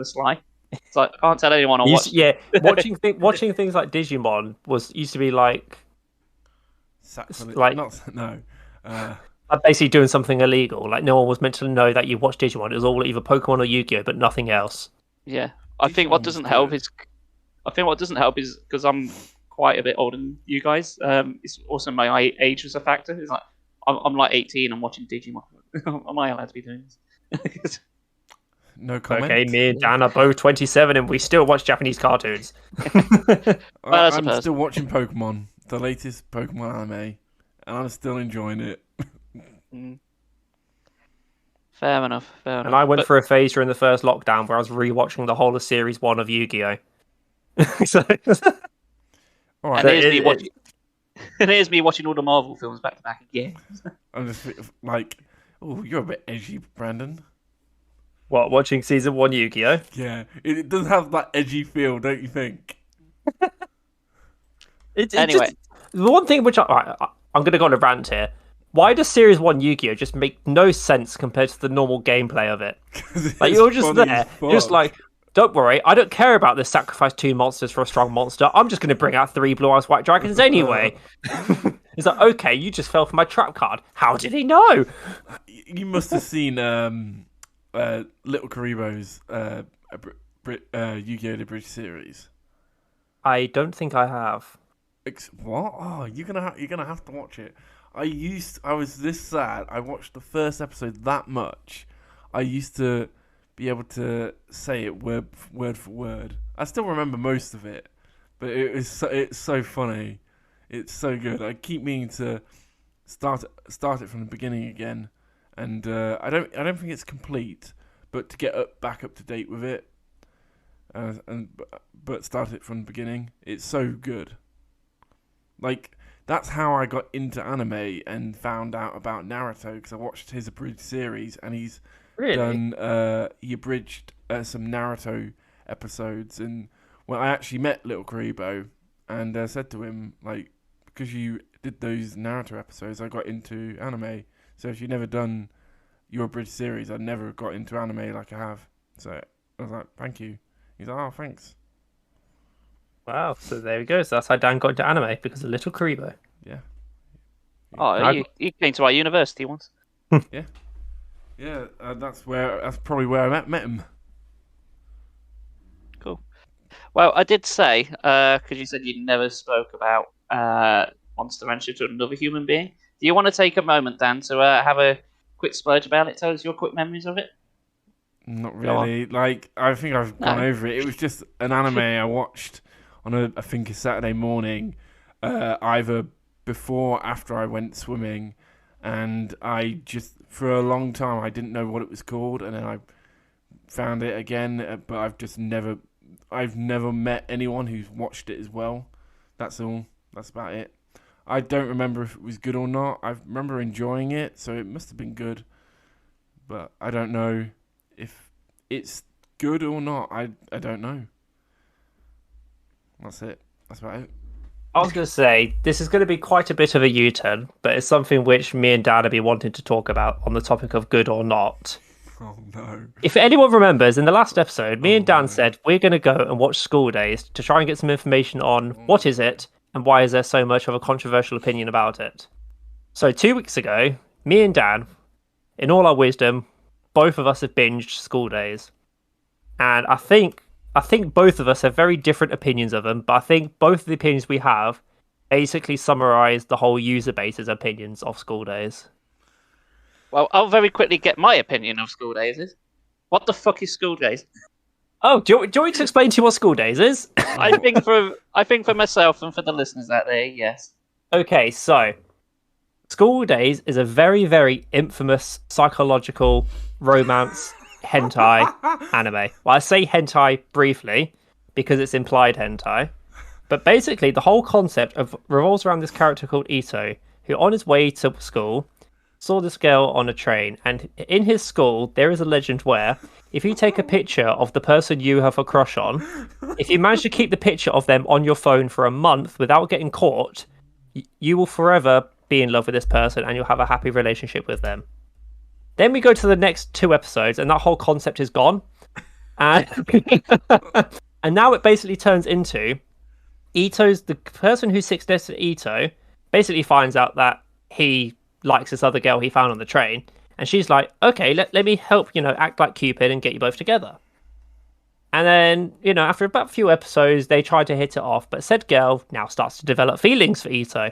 sly. It's like I can't tell anyone I watched. Yeah, watching things like Digimon used to be like basically doing something illegal. Like no one was meant to know that you watched Digimon. It was all either Pokemon or Yu-Gi-Oh, but nothing else. Yeah, I think what doesn't help is because I'm quite a bit older than you guys. It's also my age was a factor. It's like I'm like 18. I'm watching Digimon. Am I allowed to be doing this? No comment. Okay, me and Dan are both 27 and we still watch Japanese cartoons. I I'm suppose. still watching Pokemon, the latest Pokemon anime, and I'm still enjoying it. Mm. Fair enough. And I went for a phase during the first lockdown where I was rewatching the whole of Series 1 of Yu-Gi-Oh! So, All right. And here's me watching all the Marvel films back to back again. I'm just like, oh, you're a bit edgy, Brandon. what, watching Season 1 Yu-Gi-Oh? Yeah, it does have that edgy feel, don't you think? Anyway. The one thing which I'm going to go on a rant here. Why does Series 1 Yu-Gi-Oh! Just make no sense compared to the normal gameplay of it? Like, you're just there, just like, don't worry, I don't care about this sacrifice 2 monsters for a strong monster. I'm just going to bring out 3 Blue Eyes White Dragons anyway. It's like, okay, you just fell for my trap card. How did he know? You must have seen Little Karibo's Yu-Gi-Oh! The Bridge series. I don't think I have. What? Oh, you're gonna have to watch it. I was this sad. I watched the first episode that much. I used to be able to say it word for word. I still remember most of it, but it's so funny. It's so good. I keep meaning to start it from the beginning again, and I don't think it's complete, but to get back up to date with it, but start it from the beginning. It's so good. Like, that's how I got into anime and found out about Naruto, because I watched his abridged series, and he's done. He abridged some Naruto episodes, and when I actually met Little Karibo, and said to him, like, because you did those Naruto episodes, I got into anime. So if you'd never done your abridged series, I never got into anime like I have. So I was like, thank you. He's like, oh, thanks. Wow, so there we go. So that's how Dan got into anime, because of Little Karibo. Yeah. Oh, you came to our university once. Yeah. Yeah, that's probably where I met him. Cool. Well, I did say, because you said you never spoke about Monster Rancher to another human being. Do you want to take a moment, Dan, to have a quick splurge about it? Tell us your quick memories of it. Not really. Like, I think I've gone over it. It was just an anime I watched on I think a Saturday morning, either before or after I went swimming, and I just, for a long time, I didn't know what it was called, and then I found it again, but I've never met anyone who's watched it as well. That's all. That's about it. I don't remember if it was good or not. I remember enjoying it, so it must have been good, but I don't know if it's good or not. I don't know. That's it. That's about it. I was going to say, this is going to be quite a bit of a U-turn, but it's something which me and Dan have been wanting to talk about on the topic of good or not. Oh, no. If anyone remembers, in the last episode, me and Dan said we're going to go and watch School Days to try and get some information on what is it and why is there so much of a controversial opinion about it. So 2 weeks ago, me and Dan, in all our wisdom, both of us have binged School Days. And I think both of us have very different opinions of them, but I think both of the opinions we have basically summarize the whole user base's opinions of School Days. Well, I'll very quickly get my opinion of School Days. What the fuck is School Days? Oh, do you want me to explain to you what School Days is? I think for myself and for the listeners out there, yes. Okay, so School Days is a very, very infamous psychological romance hentai anime. Well, I say hentai briefly because it's implied hentai, but basically the whole concept revolves around this character called Ito, who on his way to school saw this girl on a train, and in his school there is a legend where if you take a picture of the person you have a crush on, if you manage to keep the picture of them on your phone for a month without getting caught, you will forever be in love with this person and you'll have a happy relationship with them. Then we go to the next 2 episodes, and that whole concept is gone. And and now it basically turns into the person who sits next to Ito basically finds out that he likes this other girl he found on the train. And she's like, okay, let me help, act like Cupid and get you both together. And then, after about a few episodes, they try to hit it off. But said girl now starts to develop feelings for Ito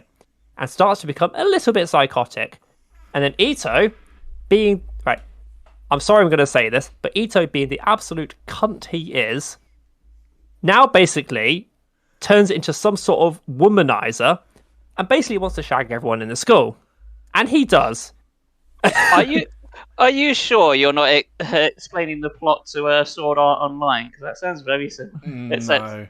and starts to become a little bit psychotic. And then Ito being right. I'm sorry I'm going to say this, but Ito being the absolute cunt he is, now basically turns into some sort of womanizer and basically wants to shag everyone in the school. And he does. Are you sure you're not explaining the plot to Sword Art Online? Because that sounds very simple. No.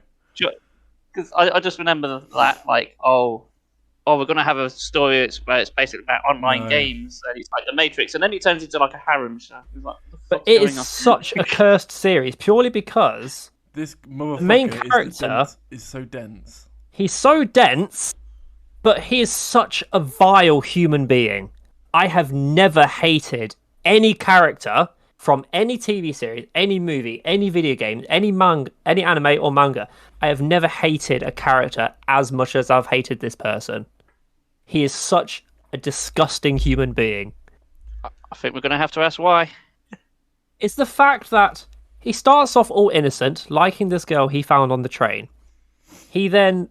Because I just remember that, like, we're going to have a story it's basically about online games, and it's like the Matrix, and then it turns into like a harem shaft. Like, but it is such a cursed series purely because this motherfucker main character is so dense. He's so dense, but he is such a vile human being. I have never hated any character from any TV series, any movie, any video game, any anime or manga. I have never hated a character as much as I've hated this person. He is such a disgusting human being. I think we're going to have to ask why. It's the fact that he starts off all innocent, liking this girl he found on the train. He then,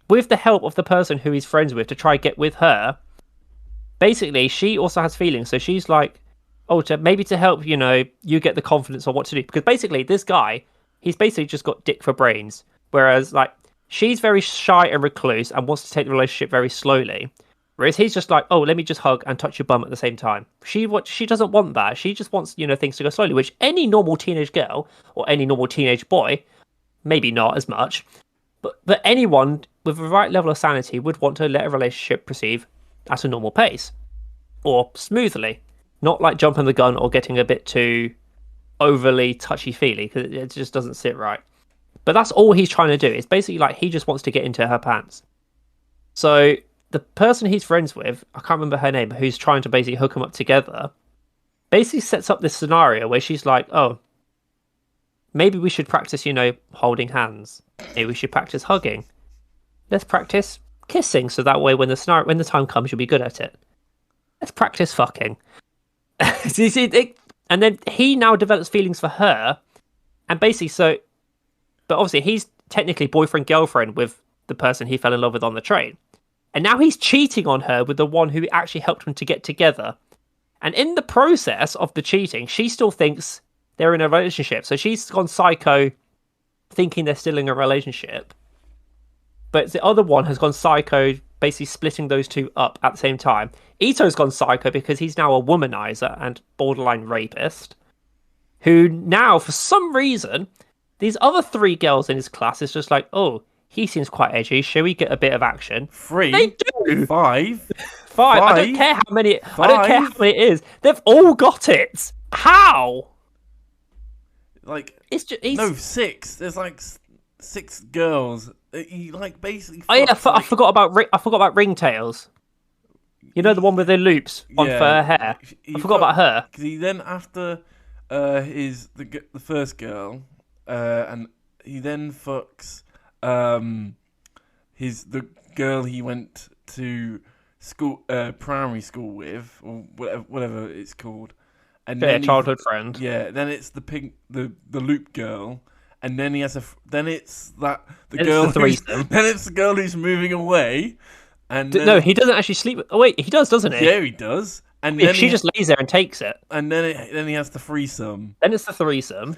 with the help of the person who he's friends with to try get with her, basically she also has feelings, so she's like, maybe to help, you get the confidence on what to do. Because basically this guy, he's basically just got dick for brains. Whereas, like, she's very shy and recluse and wants to take the relationship very slowly. Whereas he's just like, let me just hug and touch your bum at the same time. She doesn't want that. She just wants, things to go slowly, which any normal teenage girl or any normal teenage boy, maybe not as much, but anyone with the right level of sanity would want to let a relationship proceed at a normal pace or smoothly, not like jumping the gun or getting a bit too overly touchy-feely, because it just doesn't sit right. But that's all he's trying to do. It's basically like he just wants to get into her pants. So the person he's friends with, I can't remember her name, who's trying to basically hook them up together, basically sets up this scenario where she's like, maybe we should practice, holding hands. Maybe we should practice hugging. Let's practice kissing, so that way when the time comes, you'll be good at it. Let's practice fucking. And then he now develops feelings for her, and basically but obviously he's technically boyfriend-girlfriend with the person he fell in love with on the train. And now he's cheating on her with the one who actually helped them to get together. And in the process of the cheating, she still thinks they're in a relationship. So she's gone psycho thinking they're still in a relationship. But the other one has gone psycho, basically splitting those two up at the same time. Ito's gone psycho because he's now a womanizer and borderline rapist, who now, for some reason, these other three girls in his class is just like, he seems quite edgy. Shall we get a bit of action? 3? They do. 5? I don't care how many. I don't care how many it is. They've all got it. How? Like, it's just, no, 6. There's like 6 girls. He like basically. I forgot about Ringtails. The one with the loops on her hair. I forgot about her. Because he then, after the first girl, and he then fucks the girl he went to school, primary school with, or whatever it's called, and then childhood friend. Yeah, then it's the loop girl, and then he has then it's the girl who's moving away. And no, he doesn't actually sleep. Oh wait, he does, doesn't he? Yeah, he does. And then she just lays there and takes it. And then he has the threesome. Then it's the threesome.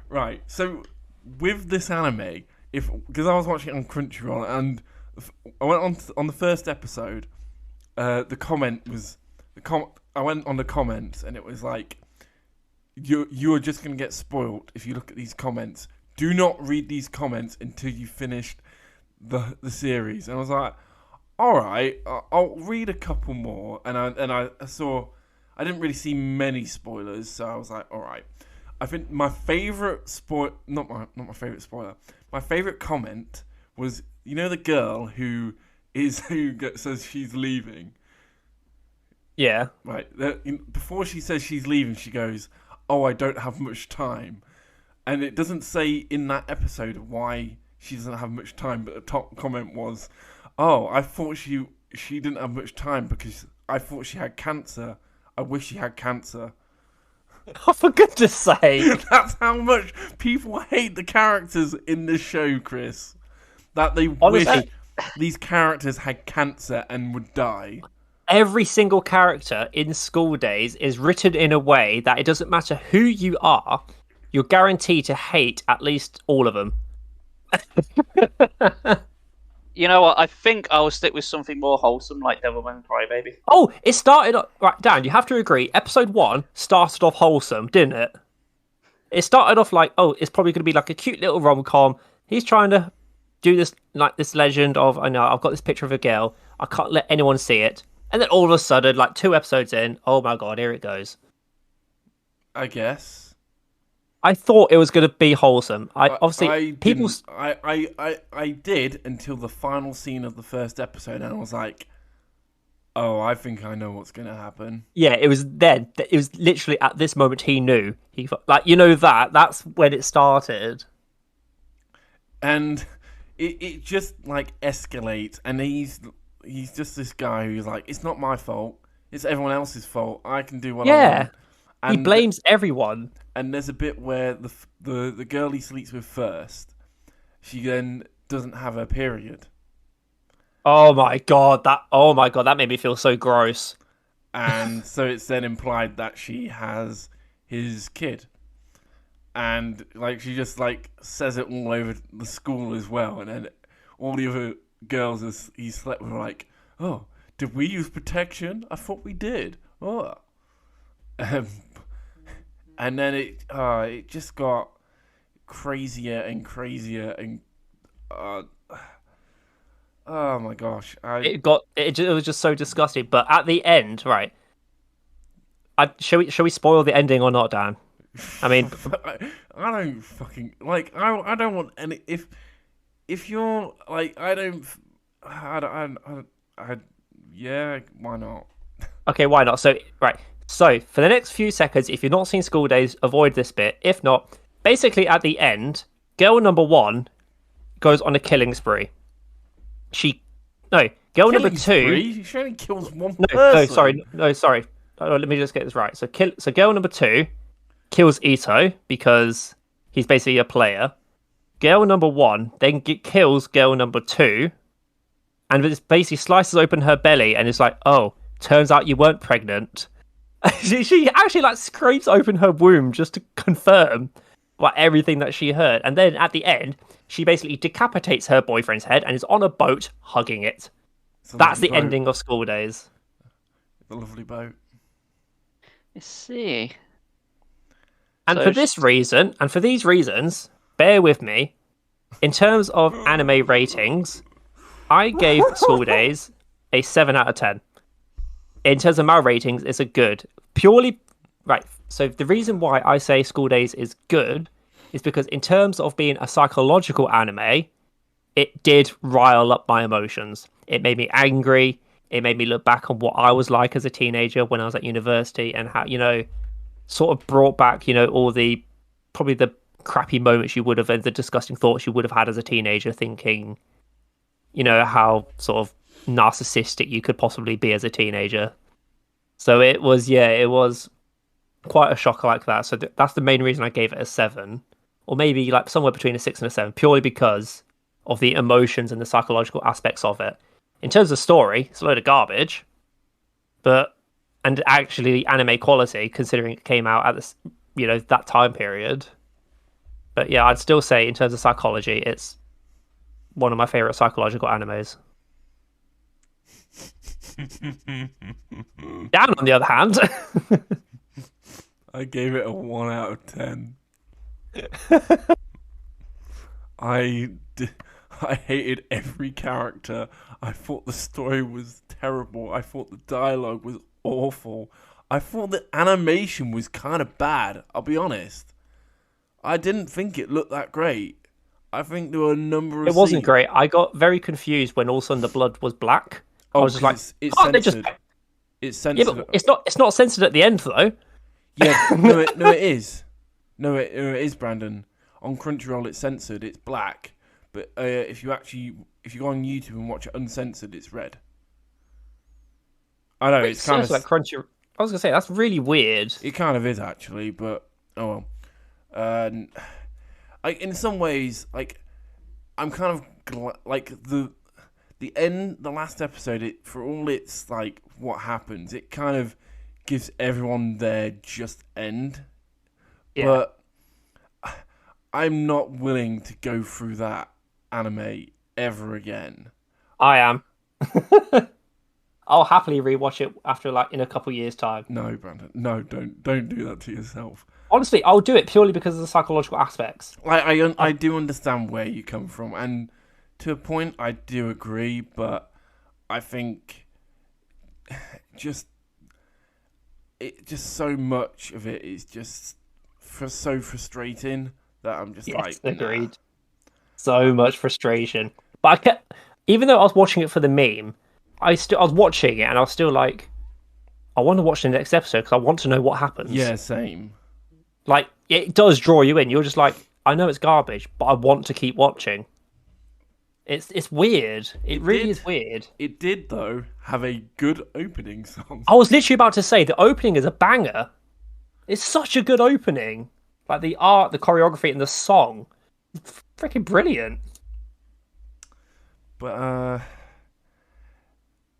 Right? So with this anime, because I was watching it on Crunchyroll, and I went on the first episode, the comment was I went on the comments, and it was like, you're just gonna get spoiled if you look at these comments. Do not read these comments until you finished the series. And I was like, all right, I'll read a couple more. And I saw, I didn't really see many spoilers, so I was like, all right. I think my favorite not my favorite spoiler. My favorite comment was, the girl who says she's leaving. Yeah. Right. Before she says she's leaving, she goes, I don't have much time. And it doesn't say in that episode why she doesn't have much time, but the top comment was, I thought she didn't have much time because I thought she had cancer. I wish she had cancer. Oh, for goodness sake. That's how much people hate the characters in this show, Chris. That they Honestly, wish these characters had cancer and would die. every single character in School Days is written in a way that it doesn't matter who you are, you're guaranteed to hate at least all of them. You know what? I think I'll stick with something more wholesome, like Devilman Crybaby. Oh, it started right, Dan. You have to agree. Episode 1 started off wholesome, didn't it? It started off like, oh, it's probably going to be like a cute little rom-com. He's trying to do this, like this legend of, I know, I've got this picture of a girl. I can't let anyone see it. And then all of a sudden, like 2 episodes in, oh my god, here it goes. I guess. I thought it was going to be wholesome. I did until the final scene of the first episode, and I was like, oh, I think I know what's going to happen. Yeah, it was then. It was literally at this moment he knew. That's when it started. And it just like escalates, and he's just this guy who's like, it's not my fault, it's everyone else's fault. I can do what I want. And he blames everyone. And there's a bit where the girl he sleeps with first, she then doesn't have her period. Oh my god, that made me feel so gross. And so it's then implied that she has his kid. And like she just like says it all over the school as well, and then all the other girls he slept with are like, oh, did we use protection? I thought we did. Oh. And then it just got crazier and crazier, and oh my gosh, it was just so disgusting. But at the end, right? Shall we spoil the ending or not, Dan? I mean, I don't fucking like. I don't want any. If you're like, yeah, why not? Okay, why not? So right. So, for the next few seconds, if you've not seen School Days, avoid this bit. If not, basically at the end, girl number 1 goes on a killing spree. Girl number 2... She only kills one person. No, sorry. Let me just get this right. So girl number 2 kills Ito because he's basically a player. Girl number 1 then kills girl number 2, and it basically slices open her belly and is like, oh, turns out you weren't pregnant. She actually like scrapes open her womb just to confirm everything that she heard, and then at the end she basically decapitates her boyfriend's head and is on a boat hugging it. That's the ending of School Days. The lovely boat. I see. And for these reasons, bear with me. In terms of anime ratings, I gave School Days a 7 out of 10. In terms of my ratings, it's a good. Purely, right, so the reason why I say School Days is good is because in terms of being a psychological anime, it did rile up my emotions. It made me angry. It made me look back on what I was like as a teenager when I was at university, and how, sort of brought back, all the, probably the crappy moments you would have, and the disgusting thoughts you would have had as a teenager, thinking, how sort of narcissistic you could possibly be as a teenager. So it was quite a shocker like that. So that's the main reason I gave it a 7, or maybe like somewhere between a 6 and a 7, purely because of the emotions and the psychological aspects of it. In terms of story, it's a load of garbage, and actually anime quality, considering it came out at this, that time period. But yeah, I'd still say in terms of psychology, it's one of my favorite psychological animes. Dan, on the other hand, I gave it a 1 out of 10. I hated every character. I thought the story was terrible. I thought the dialogue was awful. I thought the animation was kind of bad, I'll be honest. I didn't think it looked that great. I think there were a number of It wasn't great. I got very confused when all of a sudden the blood was black. I was just like, it's censored. It's censored. Yeah, but it's not censored at the end though. Yeah, no, it is. No, it is, Brandon. On Crunchyroll, it's censored. It's black. But if you go on YouTube and watch it uncensored, it's red. I know it's kind of like Crunchyroll. I was gonna say that's really weird. It kind of is actually, but oh well. In some ways, like I'm kind of like the the last episode, for all its like what happens, it kind of gives everyone their just end. Yeah. But I'm not willing to go through that anime ever again. I am. I'll happily rewatch it after in a couple years' time. No, Brandon. No, don't do that to yourself. Honestly, I'll do it purely because of the psychological aspects. I do understand where you come from, and to a point, I do agree. But I think just so much of it is just so frustrating that I'm just Yes, nah. agreed. So much frustration. But even though I was watching it for the meme, I was watching it and I was still like, I want to watch the next episode because I want to know what happens. Yeah, same. Like, it does draw you in. You're just like, I know it's garbage, but I want to keep watching. It's weird. It really is weird. It did, though, have a good opening song. I was literally about to say, the opening is a banger. It's such a good opening. Like, the art, the choreography, and the song. It's freaking brilliant. But,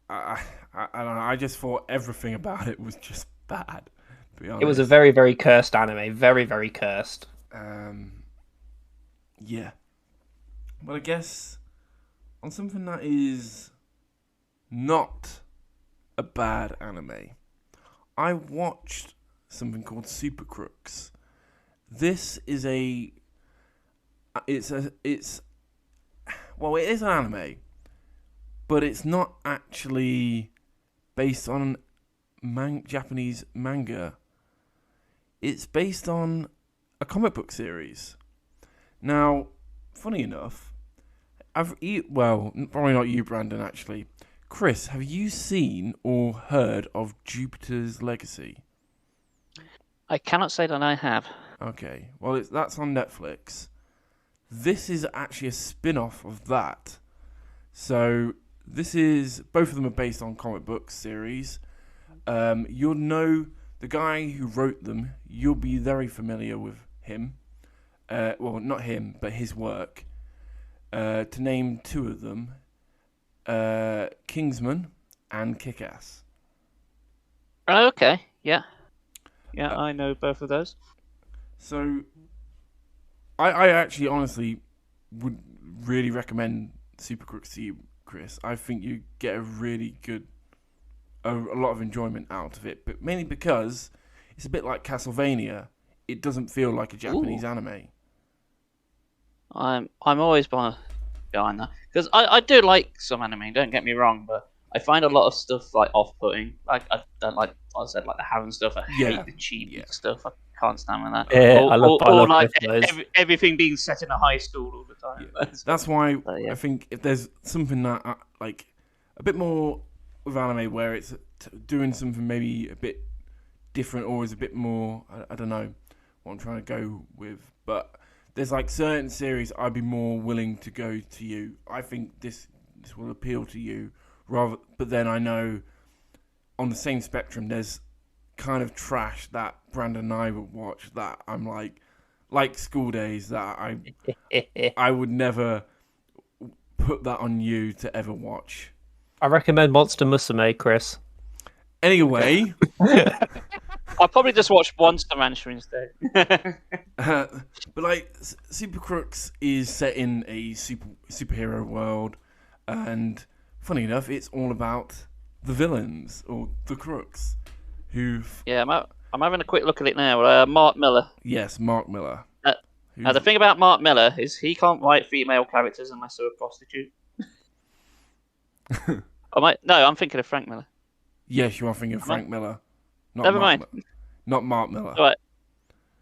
I don't know. I just thought everything about it was just bad, to be honest. It was a very, very cursed anime. Very, very cursed. Yeah. But I guess on something that is not a bad anime, I watched something called Super Crooks. This is it is an anime, but it's not actually based on Japanese manga. It's based on a comic book series. Now, funny enough, probably not you, Brandon, actually. Chris, have you seen or heard of Jupiter's Legacy? I cannot say that I have. Okay, well, that's on Netflix. This is actually a spin-off of that. So, both of them are based on comic book series. You'll know the guy who wrote them. You'll be very familiar with him. Well, not him, but his work. To name two of them, Kingsman and Kick-Ass. Oh, okay, yeah. Yeah, I know both of those. So, I actually honestly would really recommend Super Crooks to you, Chris. I think you get a lot of enjoyment out of it, but mainly because it's a bit like Castlevania. It doesn't feel like a Japanese anime. I'm always behind that because I do like some anime. Don't get me wrong, but I find a lot of stuff like off-putting. Like I don't like, I said, like the harem stuff. I hate the cheap stuff. I can't stand that. Yeah, I love like those. everything being set in a high school all the time. Yeah. That's why I think if there's something that like a bit more with anime where it's doing something maybe a bit different or is a bit more, I don't know what I'm trying to go with, but there's like certain series I'd be more willing to go to you. I think this will appeal to you rather, but then I know on the same spectrum there's kind of trash that Brandon and I would watch that I'm like School Days that I would never put that on you to ever watch. I recommend Monster Musume, Chris. Anyway, I'll probably just watch Monster Rancher instead. but like Super Crooks is set in a superhero world, and funny enough, it's all about the villains or the crooks. Yeah, I'm having a quick look at it now. Mark Miller. Yes, Mark Miller. Now the thing about Mark Miller is he can't write female characters unless they're a prostitute. I'm thinking of Frank Miller. Yes, you are thinking of Frank Miller. Never mind. Not Mark Miller. All right.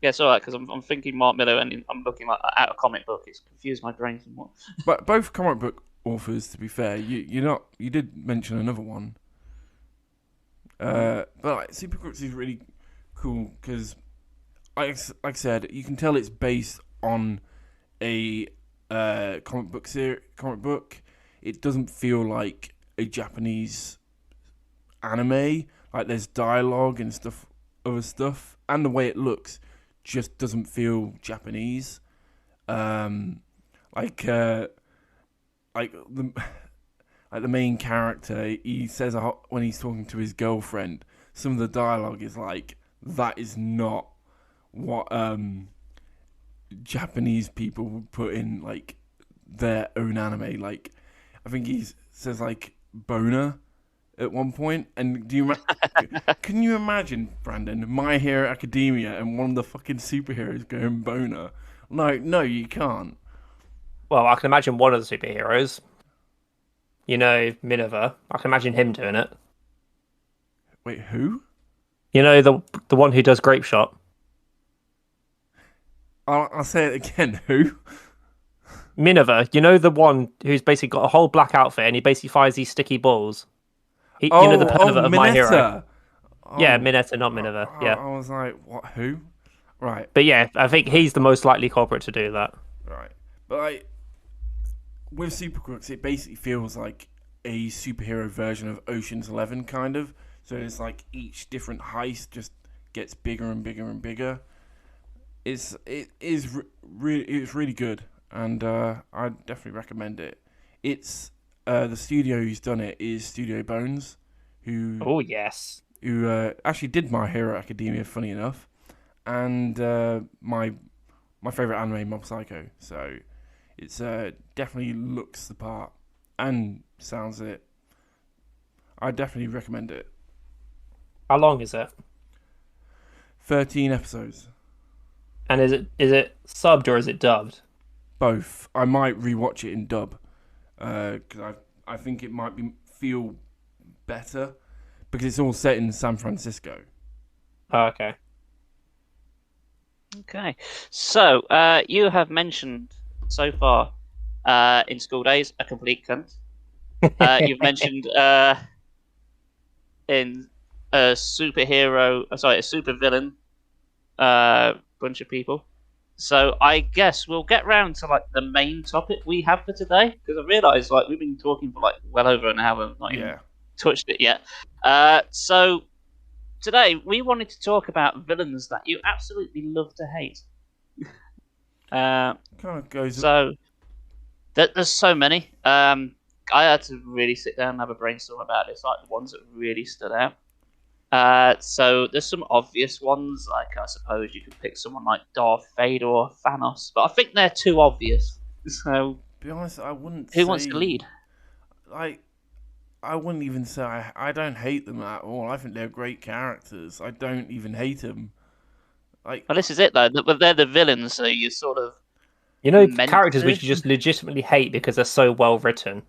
Yeah, it's all right because I'm thinking Mark Miller and I'm looking like at a comic book. It's confused my brain somewhat. But both comic book authors, to be fair, you did mention another one. But like, Super Crooks is really cool because, like I said, you can tell it's based on a comic book. It doesn't feel like a Japanese anime. Like there's dialogue and other stuff, and the way it looks just doesn't feel Japanese. like the main character, he says when he's talking to his girlfriend, some of the dialogue is like, that is not what Japanese people would put in like their own anime. Like, I think he says like boner at one point, and can you imagine, Brandon, My Hero Academia and one of the fucking superheroes going boner? No, you can't. Well, I can imagine one of the superheroes. You know, Minerva. I can imagine him doing it. Wait, who? You know, the one who does Grape Shot. I'll say it again. Who? Minerva. You know, the one who's basically got a whole black outfit and he basically fires these sticky balls. You know, the pervert of My Hero. Yeah, Mineta, not Minerva. Yeah. I was like, what? Who? Right. But yeah, I think he's the most likely culprit to do that. Right. But like, with Super Crooks, it basically feels like a superhero version of Ocean's 11, kind of. So it's like each different heist just gets bigger and bigger and bigger. It's really good, and I definitely recommend it. It's the studio who's done it is Studio Bones, who actually did My Hero Academia, funny enough, and my favorite anime, Mob Psycho. So it's definitely looks the part and sounds it. I definitely recommend it. How long is it? 13 episodes. And is it subbed or is it dubbed? Both. I might rewatch it in dub because I think it might feel better because it's all set in San Francisco. Oh, okay. Okay. So you have mentioned so far in School Days a complete cunt. You've mentioned in a super villain bunch of people. So I guess we'll get round to like the main topic we have for today, because I realised like we've been talking for like well over an hour, not even touched it yet. So today we wanted to talk about villains that you absolutely love to hate. Kind of goes. So there's so many. I had to really sit down and have a brainstorm about it. It's like the ones that really stood out. So there's some obvious ones, like I suppose you could pick someone like Darth Vader or Thanos, but I think they're too obvious. So, to be honest, I wouldn't. Who wants to lead? Like, I wouldn't even say I don't hate them at all. I think they're great characters. I don't even hate them. Like, well, this is it though. But they're the villains, so you sort of characters which you just legitimately hate because they're so well written,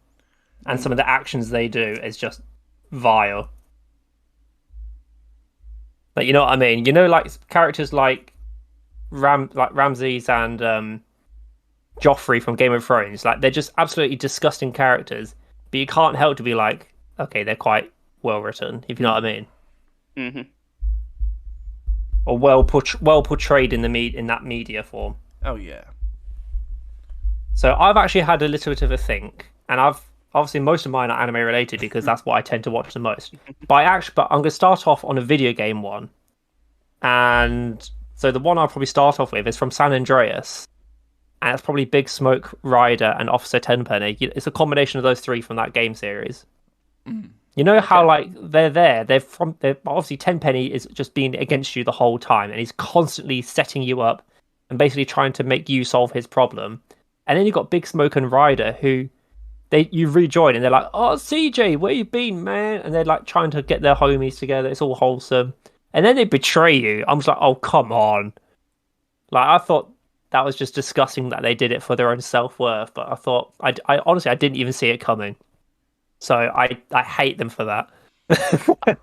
and some of the actions they do is just vile. Like, you know what I mean? You know, like characters like Ramses and Joffrey from Game of Thrones. Like, they're just absolutely disgusting characters, but you can't help to be like, okay, they're quite well written, if you know what I mean. Mm-hmm. Or well portrayed in that media form. Oh yeah. So I've actually had a little bit of a think, and obviously most of mine are anime related because that's what I tend to watch the most. But I'm going to start off on a video game one. And so the one I'll probably start off with is from San Andreas. And it's probably Big Smoke, Ryder, and Officer Tenpenny. It's a combination of those three from that game series. You know how like they're there. They're obviously Tenpenny is just being against you the whole time, and he's constantly setting you up and basically trying to make you solve his problem. And then you've got Big Smoke and Ryder who you rejoin and they're like, oh, CJ, where you been, man? And they're like trying to get their homies together. It's all wholesome. And then they betray you. I'm just like, oh, come on. Like, I thought that was just disgusting that they did it for their own self-worth. But I thought, I honestly, I didn't even see it coming. So I hate them for that.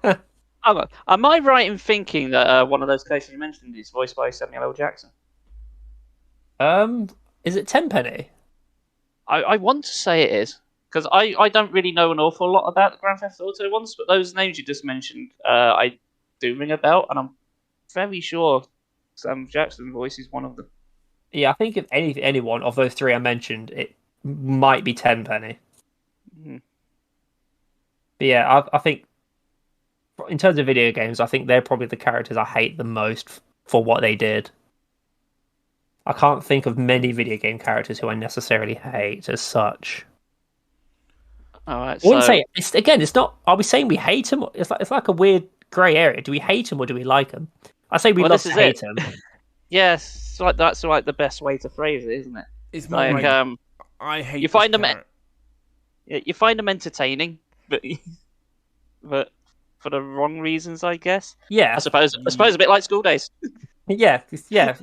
Am I right in thinking that one of those cases you mentioned is voiced by Samuel L. Jackson? Is it Tenpenny? I want to say it is, because I don't really know an awful lot about the Grand Theft Auto ones, but those names you just mentioned, I do ring a bell, and I'm very sure Sam Jackson voices one of them. Yeah, I think if any one of those three I mentioned, it might be Tenpenny. Mm-hmm. But yeah, I think in terms of video games, I think they're probably the characters I hate the most for what they did. I can't think of many video game characters who I necessarily hate as such. All right. I wouldn't So say it's not. Are we saying we hate him? It's like a weird grey area. Do we hate him or do we like him? I say we Well, love this to is hate it. him. yes, like that's like the best way to phrase it, isn't it? It's more Like like I hate you this find them character. you find them entertaining, but but for the wrong reasons, I guess. Yeah, I suppose a bit like School Days. yeah.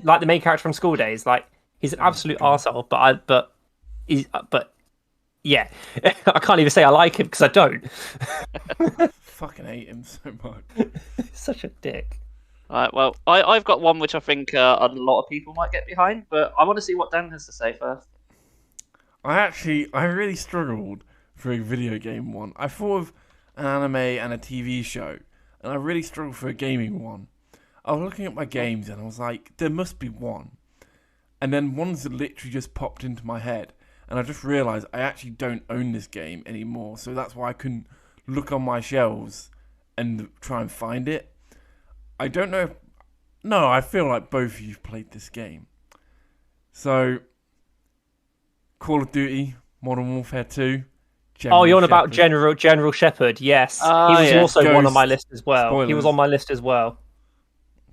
Like the main character from School Days. Like he's an absolute arsehole, but yeah, I can't even say I like him because I don't. Fucking hate him so much. Such a dick. Right. Well, I've got one which I think a lot of people might get behind, but I want to see what Dan has to say first. I really struggled for a video game one. I thought of an anime and a TV show, and I really struggled for a gaming one. I was looking at my games and I was like, there must be one. And then one's literally just popped into my head, and I just realised I actually don't own this game anymore, so that's why I couldn't look on my shelves and try and find it. I don't know. No, I feel like both of you played this game. So, Call of Duty, Modern Warfare 2. Oh, you're on about General Shepard. Yes, he was also one on my list as well. Spoilers. He was on my list as well.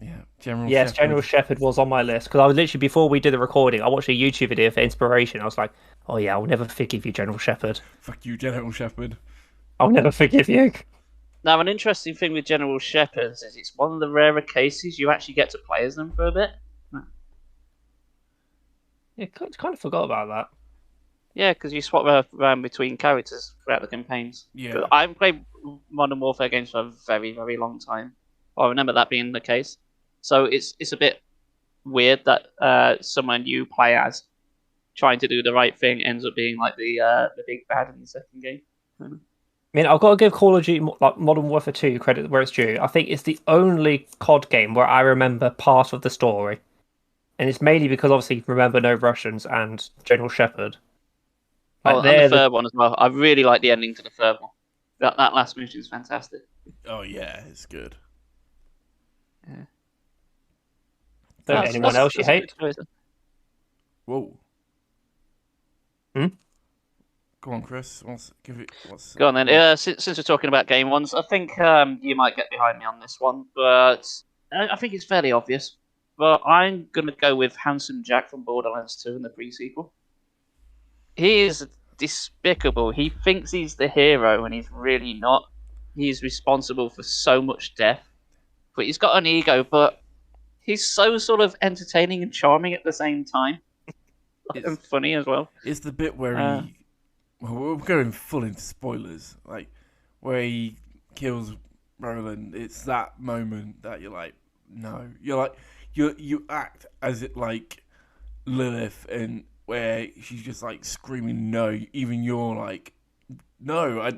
Yeah, General Shepard was on my list because I was literally before we did the recording, I watched a YouTube video for inspiration. I was like, "Oh yeah, I'll never forgive you, General Shepard. Fuck you, General Shepard. I'll never forgive you." Now, an interesting thing with General Shepards is it's one of the rarer cases you actually get to play as them for a bit. Yeah, kind of forgot about that. Yeah, because you swap around between characters throughout the campaigns. Yeah. I've played Modern Warfare games for a very, very long time. I remember that being the case. So it's a bit weird that someone you play as trying to do the right thing ends up being like the big bad in the second game. I mean, I've got to give Call of Duty, like Modern Warfare 2, credit where it's due. I think it's the only COD game where I remember part of the story. And it's mainly because, obviously, remember No Russians and General Shepard. Like, and the third one as well. I really like the ending to the third one. That last mission is fantastic. Oh, yeah, it's good. Yeah. Anyone else you hate? Whoa. Hmm? Go on, Chris. Go on then. Since we're talking about game ones, I think you might get behind me on this one, but I think it's fairly obvious. But I'm going to go with Handsome Jack from Borderlands 2 in the pre-sequel. He is despicable. He thinks he's the hero, and he's really not. He's responsible for so much death. But he's got an ego, but he's so sort of entertaining and charming at the same time. And funny as well. It's the bit where he... Well, we're going full into spoilers. Like, where he kills Roland. It's that moment that you're like, no. You're like... You act as it like Lilith, and where she's just like screaming no. Even you're like, no, I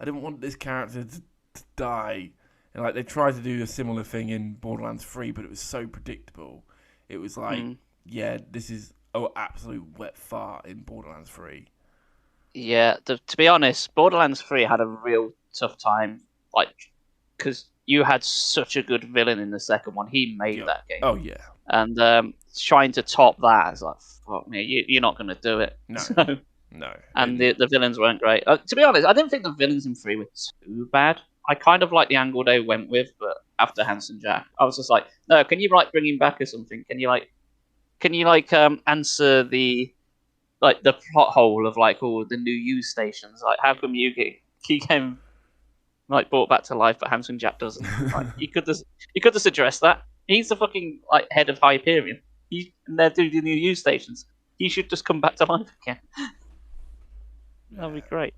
didn't want this character to die. And like they tried to do a similar thing in Borderlands 3, but it was so predictable. It was like, yeah, this is absolute wet fart in Borderlands 3. Yeah, to be honest, Borderlands 3 had a real tough time, like because you had such a good villain in the second one. He made that game. Oh, yeah. And trying to top that is like, fuck me, you're not going to do it. No. So, no. And the villains weren't great. To be honest, I didn't think the villains in 3 were too bad. I kind of like the angle they went with, but after Handsome Jack, I was just like, no, can you bring him back or something? Can you answer the plot hole of like all the new use stations? Like, how come you get like brought back to life, but Handsome Jack doesn't? Like, you could just address that. He's the fucking like head of Hyperion. And they're doing the new use stations. He should just come back to life again. That'd be great.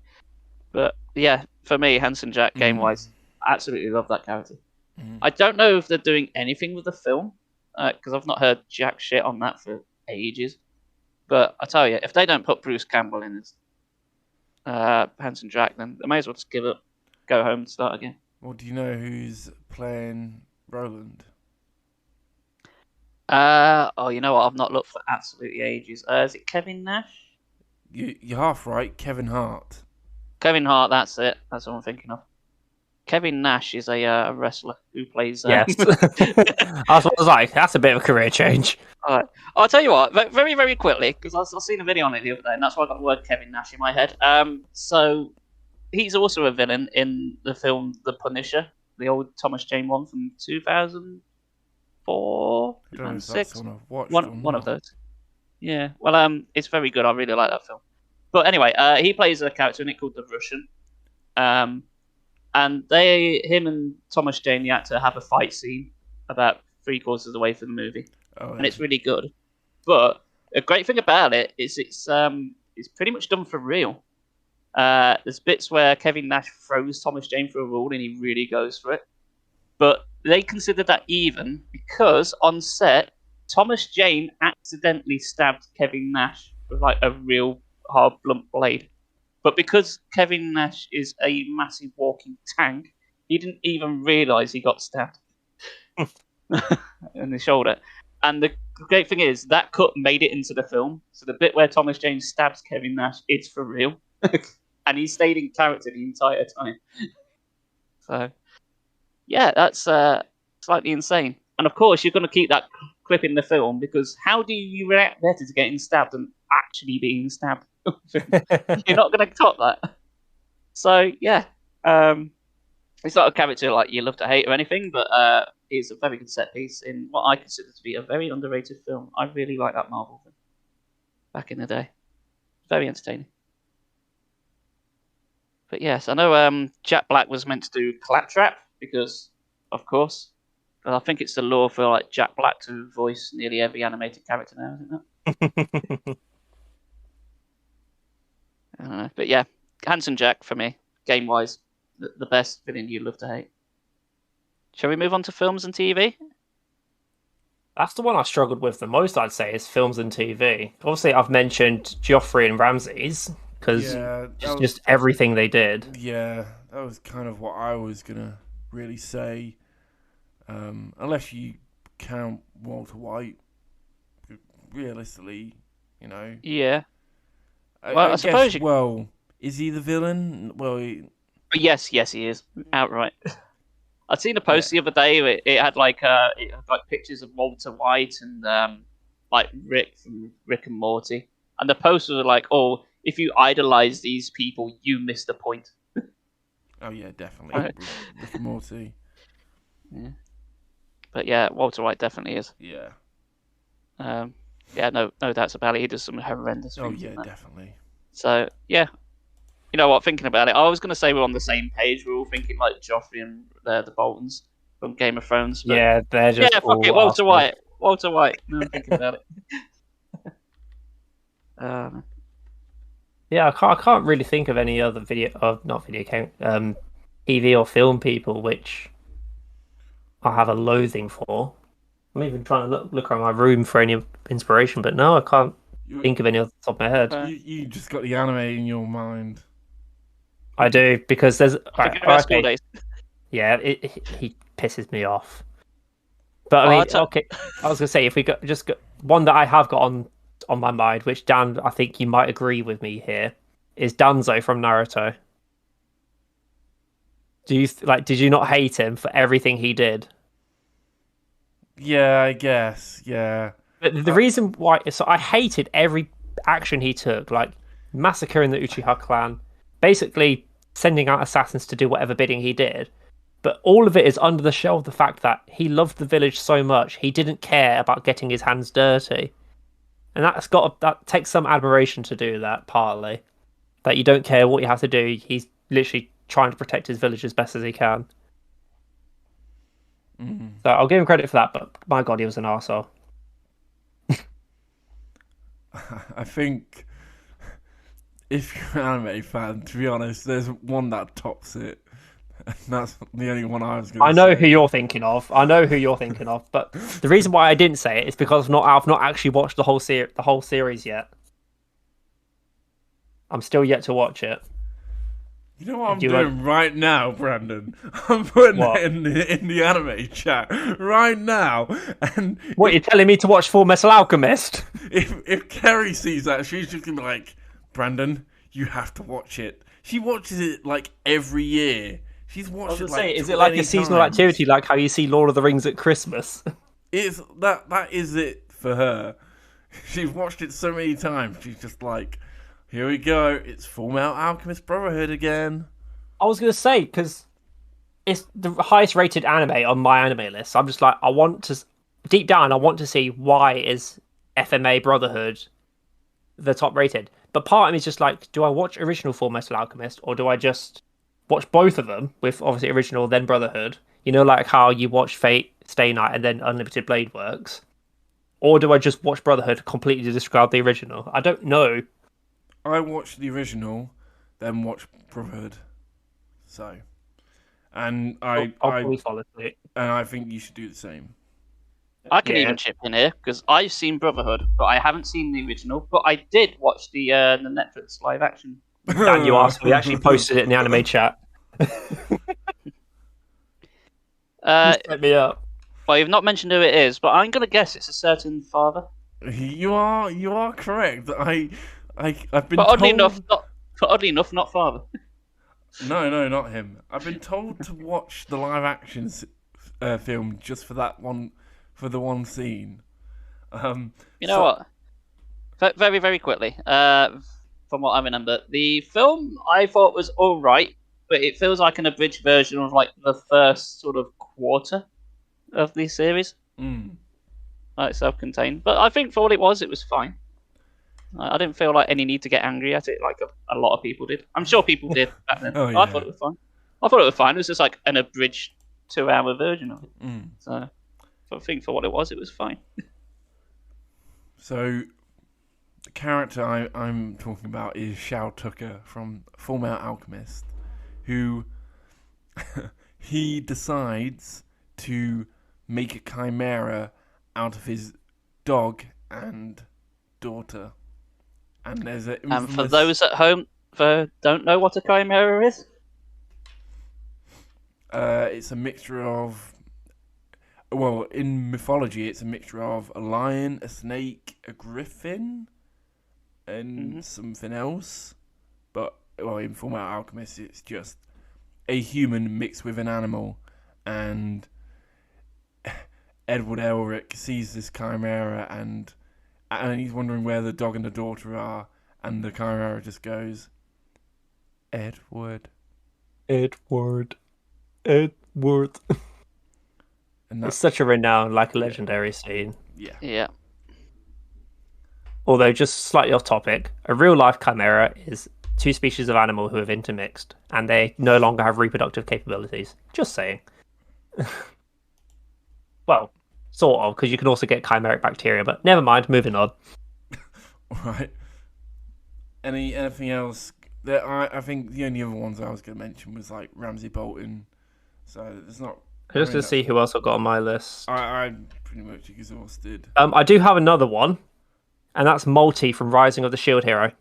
But yeah, for me, Handsome Jack, game wise, absolutely love that character. I don't know if they're doing anything with the film because I've not heard jack shit on that for ages. But I tell you, if they don't put Bruce Campbell in as Handsome Jack, then they may as well just give up. Go home and start again. Well, do you know who's playing Roland? You know what? I've not looked for absolutely ages. Is it Kevin Nash? You're half right. Kevin Hart. Kevin Hart, that's it. That's what I'm thinking of. Kevin Nash is a wrestler who plays... Yes. I was like, that's a bit of a career change. All right. I'll tell you what, very, very quickly, because I've seen a video on it the other day, and that's why I got the word Kevin Nash in my head. So... he's also a villain in the film The Punisher, the old Thomas Jane one from 2004, I don't know if 2006. that's one I've watched or One of not. those. Yeah. Well, it's very good. I really like that film. But anyway, he plays a character in it called the Russian. And him and Thomas Jane, the actor, have a fight scene about 3/4 of the way through the movie, Oh, and it's really good. But a great thing about it is it's pretty much done for real. There's bits where Kevin Nash throws Thomas Jane for a wall, and he really goes for it. But they consider that even because on set, Thomas Jane accidentally stabbed Kevin Nash with like a real hard blunt blade. But because Kevin Nash is a massive walking tank, he didn't even realise he got stabbed in the shoulder. And the great thing is, that cut made it into the film. So the bit where Thomas Jane stabs Kevin Nash, it's for real. And he stayed in character the entire time. So, yeah, that's slightly insane. And of course, you're going to keep that clip in the film, because how do you react better to getting stabbed than actually being stabbed? You're not going to top that. So, yeah. It's not a character like you love to hate or anything, but it's a very good set piece in what I consider to be a very underrated film. I really like that Marvel film back in the day. Very entertaining. But yes, I know Jack Black was meant to do Claptrap because, of course, I think it's the law for like Jack Black to voice nearly every animated character now, isn't it? I don't know. But yeah, Handsome Jack for me, game-wise, the best villain you love to hate. Shall we move on to films and TV? That's the one I struggled with the most, I'd say, is films and TV. Obviously, I've mentioned Joffrey and Ramses, because just everything they did. Yeah, that was kind of what I was going to really say. Unless you count Walter White, realistically, you know. Yeah. I suppose guess, well, is he the villain? Well, yes, he is. Outright. I'd seen a post the other day. It had like pictures of Walter White and like Rick from Rick and Morty, and the post was like, "Oh, if you idolize these people, you miss the point." Oh yeah, definitely. Rick and Morty. Yeah. But yeah, Walter White definitely is. Yeah. Yeah, no doubts about it. He does some horrendous things. Oh yeah, definitely. So yeah. You know what? Thinking about it, I was going to say we're on the same page. We're all thinking like Joffrey and the Boltons from Game of Thrones. But... Yeah, they're just fuck it, Walter White. Walter White. No, I'm thinking about it. Yeah, I can't really think of any other TV or film people which I have a loathing for. I'm even trying to look around my room for any inspiration, but no, I can't think of any off the top of my head. You just got the anime in your mind. I do, because there's... School days. Yeah, he pisses me off. But I mean, okay, I was going to say, if we got one that I have got on my mind, which Dan, I think you might agree with me here, is Danzo from Naruto. Did you not hate him for everything he did? Yeah, I guess, yeah. But the reason why... So I hated every action he took, like massacring the Uchiha clan, basically sending out assassins to do whatever bidding he did. But all of it is under the shell of the fact that he loved the village so much, he didn't care about getting his hands dirty. And that takes some admiration to do that, partly. That you don't care what you have to do, he's literally trying to protect his village as best as he can. Mm-hmm. So I'll give him credit for that, but my god, he was an arsehole. I think if you're an anime fan, to be honest, there's one that tops it. And that's the only one I was going to say. I know who you're thinking of. But the reason why I didn't say it is because I've not actually watched the whole series yet. I'm still yet to watch it. You know what I'm doing right now, Brandon? I'm putting it in the anime chat right now. And what, you're telling me to watch Full Metal Alchemist? If Kerry sees that, she's just going to be like, Brandon, you have to watch it. She watches it like every year. She's watched it like is it like a seasonal activity, like how you see Lord of the Rings at Christmas? That is it for her. She's watched it so many times. She's just like, here we go. It's Full Metal Alchemist Brotherhood again. I was gonna say because it's the highest rated anime on my anime list. So I'm just like, deep down, I want to see why is FMA Brotherhood the top rated. But part of me is just like, do I watch original Full Metal Alchemist or do I just watch both of them with obviously original then Brotherhood? You know, like how you watch Fate, Stay Night, and then Unlimited Blade Works. Or do I just watch Brotherhood, completely disregard the original? I don't know. I watched the original, then watched Brotherhood. So, and I'll probably follow it. And I think you should do the same. I can even chip in here because I've seen Brotherhood, but I haven't seen the original. But I did watch the Netflix live action. Dan, you asked. We actually posted it in the anime chat. Set me up. Well, you've not mentioned who it is, but I'm gonna guess it's a certain father. You are correct. I've been But oddly told... enough, not father. No, not him. I've been told to watch the live action film just for that one, for the one scene. You know what? Very, very quickly. From what I remember, the film I thought was all right, but it feels like an abridged version of like the first sort of quarter of the series. Like self-contained. But I think for what it was fine. I didn't feel like any need to get angry at it like a lot of people did. I'm sure people did back then. Oh, yeah. I thought it was fine. It was just like an abridged 2-hour version of it. So I think for what it was fine. So the character I'm talking about is Shao Tucker from Fullmetal Alchemist, who he decides to make a chimera out of his dog and daughter. And there's a infamous... And for those at home who don't know what a chimera is, it's a mixture of... Well, in mythology, it's a mixture of a lion, a snake, a griffin, and something else. But, well, in Fullmetal Alchemist, it's just a human mixed with an animal. And Edward Elric sees this chimera and he's wondering where the dog and the daughter are. And the chimera just goes, Edward. And It's such a renowned, like a legendary scene. Yeah. Although, just slightly off topic, a real-life chimera is two species of animal who have intermixed, and they no longer have reproductive capabilities. Just saying. Well, sort of, because you can also get chimeric bacteria, but never mind, moving on. Right. Anything else? I think the only other ones I was going to mention was like Ramsay Bolton. So there's not... Just to see who else I've got on my list. I'm pretty much exhausted. I do have another one, and that's Multi from Rising of the Shield Hero.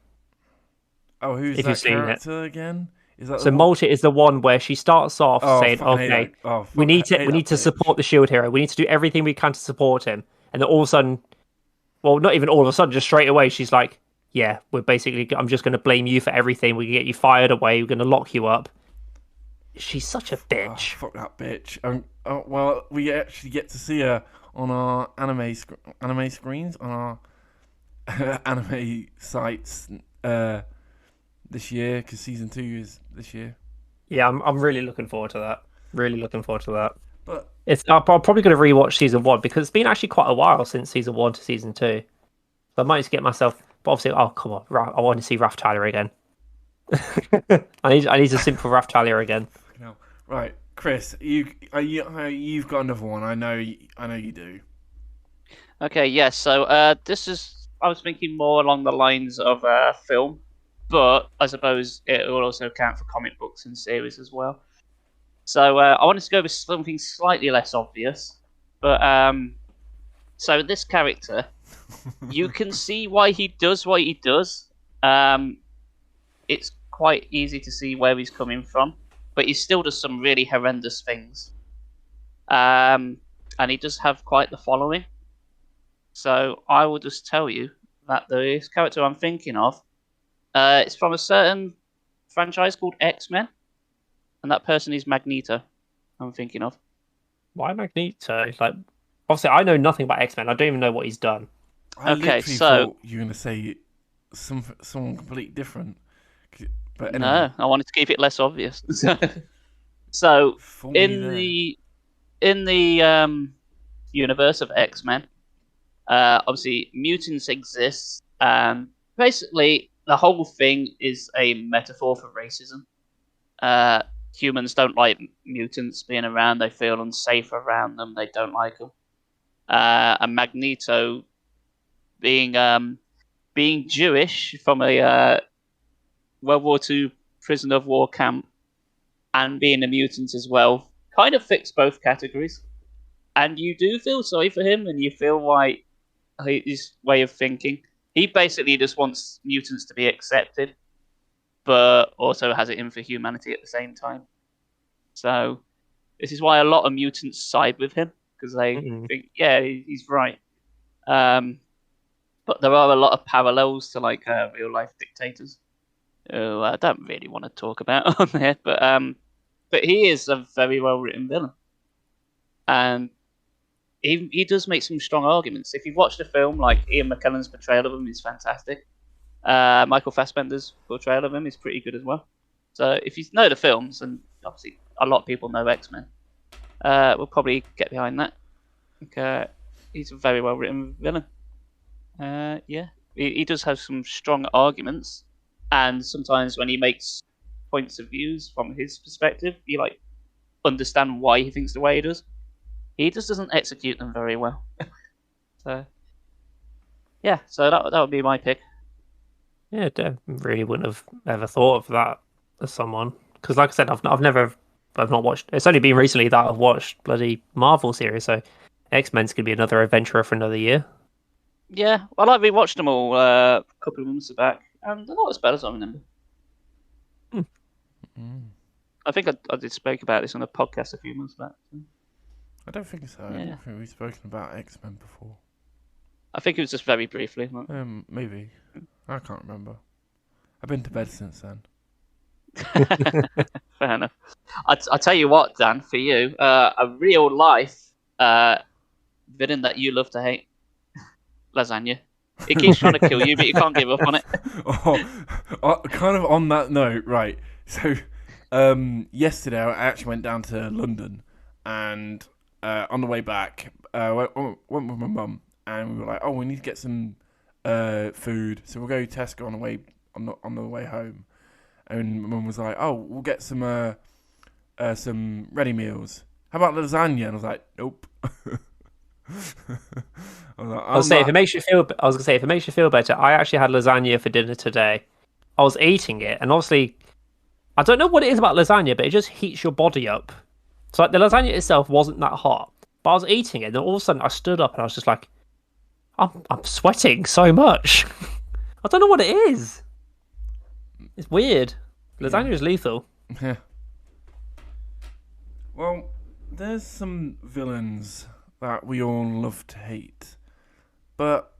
Oh, who's that character again? Is that so Multi is the one where she starts off saying, "Okay, we need to support the Shield Hero. We need to do everything we can to support him." And then all of a sudden, well, not even all of a sudden, just straight away, she's like, "Yeah, I'm just going to blame you for everything. We can get you fired away. We're going to lock you up." She's such a bitch. Oh, fuck that bitch. Well, we actually get to see her on our anime screens, on our anime sites this year, because season 2 is this year. Yeah, I'm really looking forward to that. But I'm probably going to rewatch season 1 because it's been actually quite a while since season 1 to season 2. So I might just get myself. But obviously, oh come on, I want to see Raph Tyler again. I need to simp for Raph Tyler again. No. Right, Chris, you've got another one. I know you do. Okay, yes. So I was thinking more along the lines of film, but I suppose it will also count for comic books and series as well. So I wanted to go with something slightly less obvious, but so this character, you can see why he does what he does. It's quite easy to see where he's coming from, but he still does some really horrendous things. And he does have quite the following. So I will just tell you that the character I'm thinking of, it's from a certain franchise called X-Men, and that person is Magneto. I'm thinking of. Why Magneto? Like, obviously, I know nothing about X-Men. I don't even know what he's done. I literally thought you were going to say someone completely different. But anyway, No, I wanted to keep it less obvious. So fully in the universe of X-Men, obviously mutants exist, and basically the whole thing is a metaphor for racism. Humans don't like mutants being around; they feel unsafe around them. They don't like them. And Magneto, being Jewish from a World War II prisoner of war camp, and being a mutant as well, kind of fits both categories. And you do feel sorry for him, and you feel like his way of thinking. He basically just wants mutants to be accepted, but also has it in for humanity at the same time. So this is why a lot of mutants side with him, because they think, yeah, he's right. But there are a lot of parallels to like real life dictators, who I don't really want to talk about on there. But he is a very well written villain, and he does make some strong arguments. If you watch the film, like Ian McKellen's portrayal of him is fantastic. Michael Fassbender's portrayal of him is pretty good as well. So if you know the films, and obviously a lot of people know X-Men, we'll probably get behind that. He's a very well written villain. Yeah, he does have some strong arguments, and sometimes when he makes points of views from his perspective, you like understand why he thinks the way he does. He just doesn't execute them very well. So yeah, so that would be my pick. Yeah, I really wouldn't have ever thought of that as someone, because like I said, I've not watched. It's only been recently that I've watched bloody Marvel series, so X-Men's gonna be another adventure for another year. Yeah, well, I rewatched them all a couple of months back, and they're not as bad as I remember. I think I did speak about this on a podcast a few months back. I don't think so. Yeah. I don't think we've spoken about X-Men before. I think it was just very briefly. Maybe. I can't remember. I've been to bed since then. Fair enough. I'll tell you what, Dan, for you, a real life villain that you love to hate. Lasagna. It keeps trying to kill you, but you can't give up on it. Kind of on that note, right. So, yesterday I actually went down to London, and on the way back, went with my mum, and we were like, "Oh, we need to get some food, so we'll go to Tesco on the way home." And my mum was like, "Oh, we'll get some ready meals. How about lasagna?" And I was like, "Nope." I was gonna say, if it makes you feel better, I actually had lasagna for dinner today. I was eating it, and obviously, I don't know what it is about lasagna, but it just heats your body up. So like the lasagna itself wasn't that hot, but I was eating it, and then all of a sudden I stood up and I was just like, I'm sweating so much. I don't know what it is. It's weird. Lasagna is lethal. Yeah. Well, there's some villains that we all love to hate, but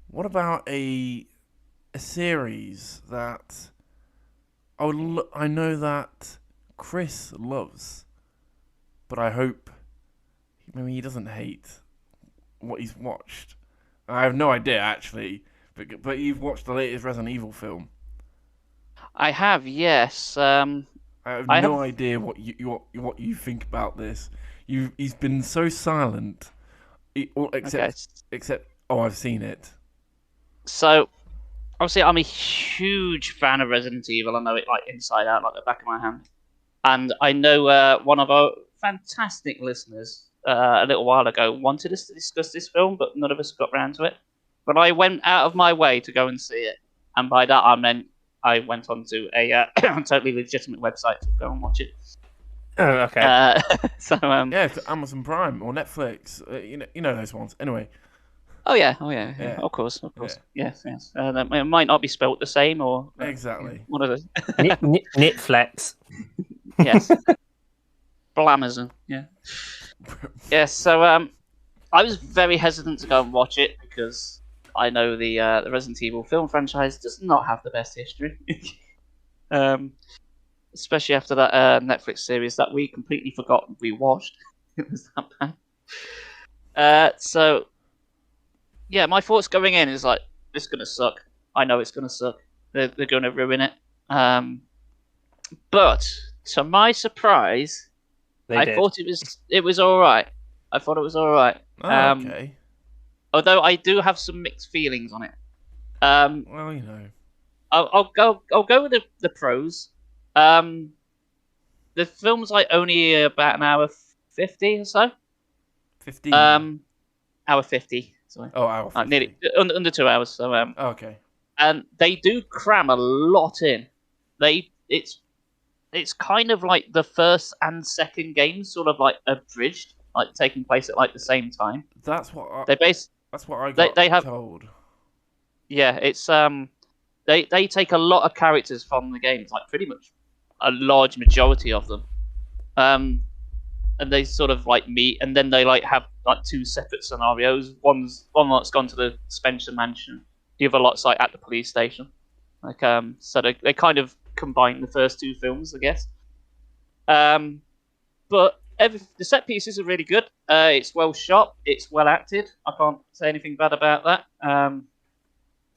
what about a series that I know that Chris loves, but I hope maybe he doesn't hate what he's watched. I have no idea actually, but you've watched the latest Resident Evil film. I have, yes. I have no idea what you think about this. He's been so silent, except I've seen it. So, obviously, I'm a huge fan of Resident Evil. I know it like inside out, like the back of my hand. And I know one of our fantastic listeners a little while ago wanted us to discuss this film, but none of us got round to it. But I went out of my way to go and see it, and by that I meant I went onto a totally legitimate website to go and watch it. Oh, okay. So yeah, it's Amazon Prime or Netflix. You know those ones. Anyway. Oh yeah. Of course. Yeah. Yes. It might not be spelt the same, or exactly one of those. Netflix. Yes. Blamazon. Yeah. Yeah. So I was very hesitant to go and watch it because I know the Resident Evil film franchise does not have the best history. Especially after that Netflix series that we completely forgot we watched. It was that bad. So, yeah, my thoughts going in is like, this is going to suck. I know it's going to suck. They're going to ruin it. But to my surprise, I thought it was all right. I thought it was all right. Oh, okay. Although I do have some mixed feelings on it. Well, you know. I'll go with the pros. The film's like only about an hour 50 or so. 15. Hour 50. Sorry. Oh, hour 50. Nearly under 2 hours. So Okay. and they do cram a lot in. It's kind of like the first and second games, sort of like abridged, like taking place at like the same time. That's what I. That's what I got told. Yeah, it's they take a lot of characters from the games, like pretty much a large majority of them, and they sort of like meet, and then they like have like two separate scenarios. One lot's gone to the Spencer mansion, the other lot's like at the police station. Like so they kind of combine the first two films, I guess. But the set pieces are really good. It's well shot. It's well acted. I can't say anything bad about that.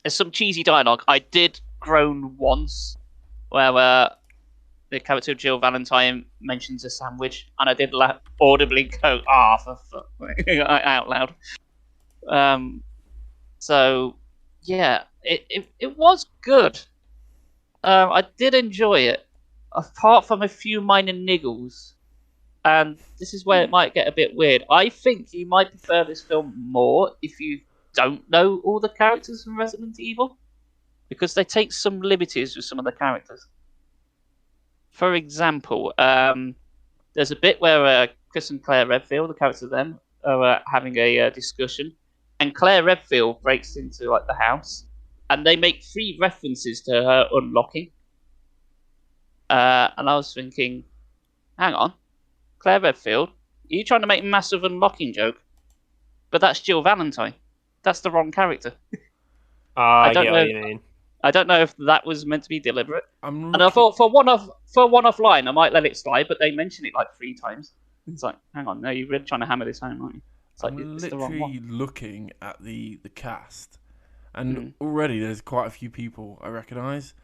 There's some cheesy dialogue. I did groan once, where the character of Jill Valentine mentions a sandwich, and I did audibly go, for fuck," out loud. So yeah, it was good. I did enjoy it, apart from a few minor niggles. And this is where it might get a bit weird. I think you might prefer this film more if you don't know all the characters from Resident Evil, because they take some liberties with some of the characters. For example, there's a bit where Chris and Claire Redfield, the characters of them, are having a discussion, and Claire Redfield breaks into like the house, and they make 3 references to her unlocking. And I was thinking, hang on, Claire Redfield, are you trying to make a massive unlocking joke? But that's Jill Valentine. That's the wrong character. I get what you mean. I don't know if that was meant to be deliberate. And I thought for one-off line, I might let it slide, but they mention it like 3 times. It's like, hang on, no, you're really trying to hammer this home, aren't you? It's like, I'm it's the wrong one. literally looking at the cast, and already there's quite a few people I recognise.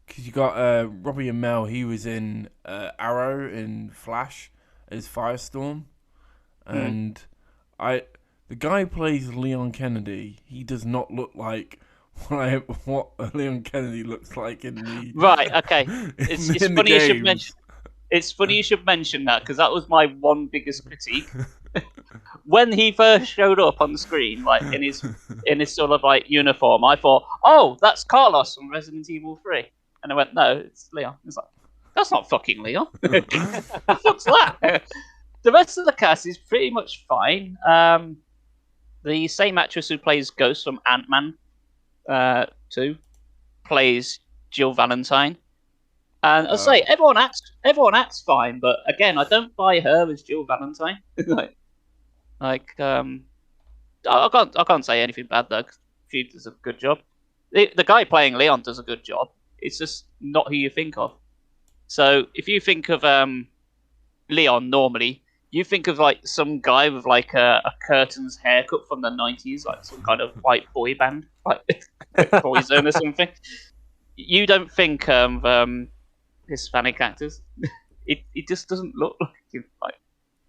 Because you got Robbie Amell, he was in Arrow in Flash as Firestorm, and the guy who plays Leon Kennedy, he does not look like what Leon Kennedy looks like in the right. Okay, it's funny you should mention. It's funny you should mention that, because that was my one biggest critique. When he first showed up on the screen, like in his sort of like uniform, I thought, oh, that's Carlos from Resident Evil 3. And I went, no, it's Leon. It's like, that's not fucking Leon. What the fuck's that? The rest of the cast is pretty much fine. The same actress who plays Ghost from Ant-Man 2 plays Jill Valentine. And I'll say everyone acts fine, but again, I don't buy her as Jill Valentine. I can't say anything bad though. 'Cause she does a good job. The guy playing Leon does a good job. It's just not who you think of. So if you think of Leon normally, you think of like some guy with like a curtains haircut from the 90s, like some kind of white boy band, like Poison or something. You don't think of Hispanic actors. It just doesn't look like him. Like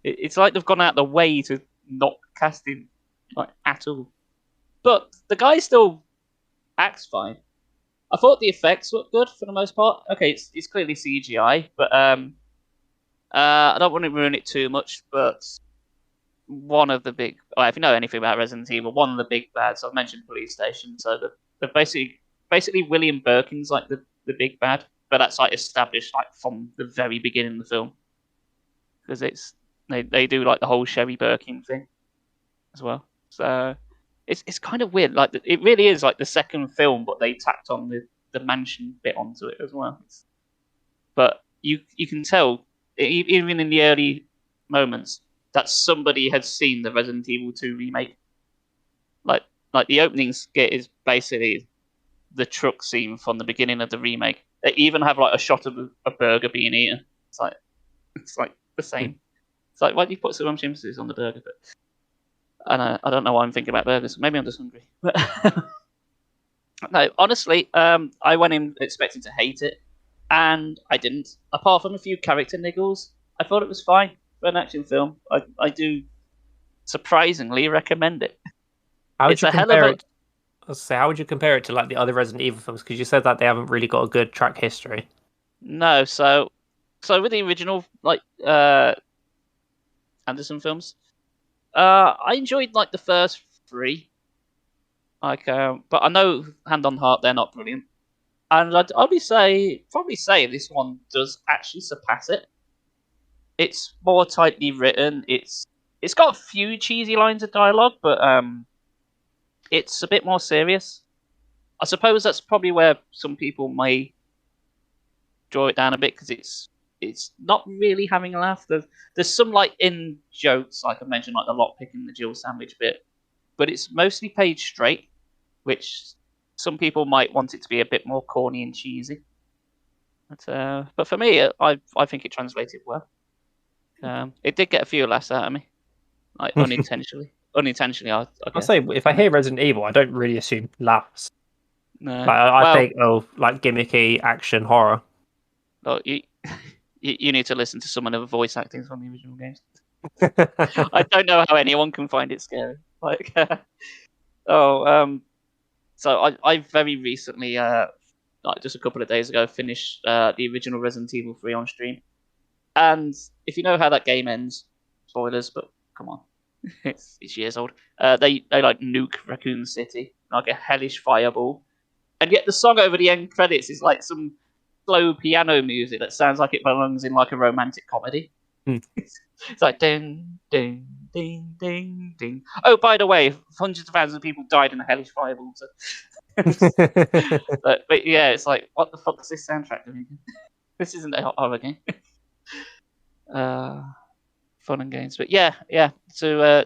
it's like they've gone out the way to not cast him like at all. But the guy still acts fine. I thought the effects looked good for the most part. Okay, it's clearly CGI, but I don't want to ruin it too much. But one of the big, if you know anything about Resident Evil, one of the big bads, I've mentioned police station. So they're basically William Birkin's like the big bad, but that's like established like from the very beginning of the film, because they do like the whole Sherry Birkin thing as well. So it's kind of weird. Like it really is like the second film, but they tacked on the mansion bit onto it as well. But you can tell even in the early moments that somebody had seen the Resident Evil 2 remake. Like the opening skit is basically the truck scene from the beginning of the remake. They even have like a shot of a burger being eaten. It's like the same. It's like, why do you put some emphasis on the burger? But I don't know why I'm thinking about burgers. Maybe I'm just hungry. But no, honestly, I went in expecting to hate it. and I didn't. Apart from a few character niggles, I thought it was fine for an action film. I do surprisingly recommend it. How would It's you a hell of compare a it? Let's say, how would you compare it to like the other Resident Evil films? Because you said that they haven't really got a good track history. no. So with the original Anderson films, I enjoyed like the first three. But I know hand on heart they're not brilliant, and I'd probably say this one does actually surpass it. It's more tightly written. It's got a few cheesy lines of dialogue, but it's a bit more serious. I suppose that's probably where some people may draw it down a bit because it's not really having a laugh. There's some like in jokes, like I mentioned, like the lockpicking, the Jill sandwich bit, but it's mostly page straight, which some people might want it to be a bit more corny and cheesy. But for me, I think it translated well. It did get a few laughs out of me, like unintentionally. Unintentionally, I I'll guess. say if I hear Resident Evil, I don't really assume laughs. No. Like, I Well, think like gimmicky action horror. look, you need to listen to some of the voice acting from the original games. I don't know how anyone can find it scary. Like, so I very recently, like just a couple of days ago, finished the original Resident Evil 3 on stream. And if you know how that game ends, spoilers, but come on, it's years old. They like nuke Raccoon City, like a hellish fireball, and yet the song over the end credits is like some slow piano music that sounds like it belongs in like a romantic comedy. It's like ding ding ding ding ding. Oh, by the way, hundreds of thousands of people died in a hellish fireball. So. but yeah, it's like, what the fuck is this soundtrack doing? This isn't a horror game. Fun and games, but yeah. So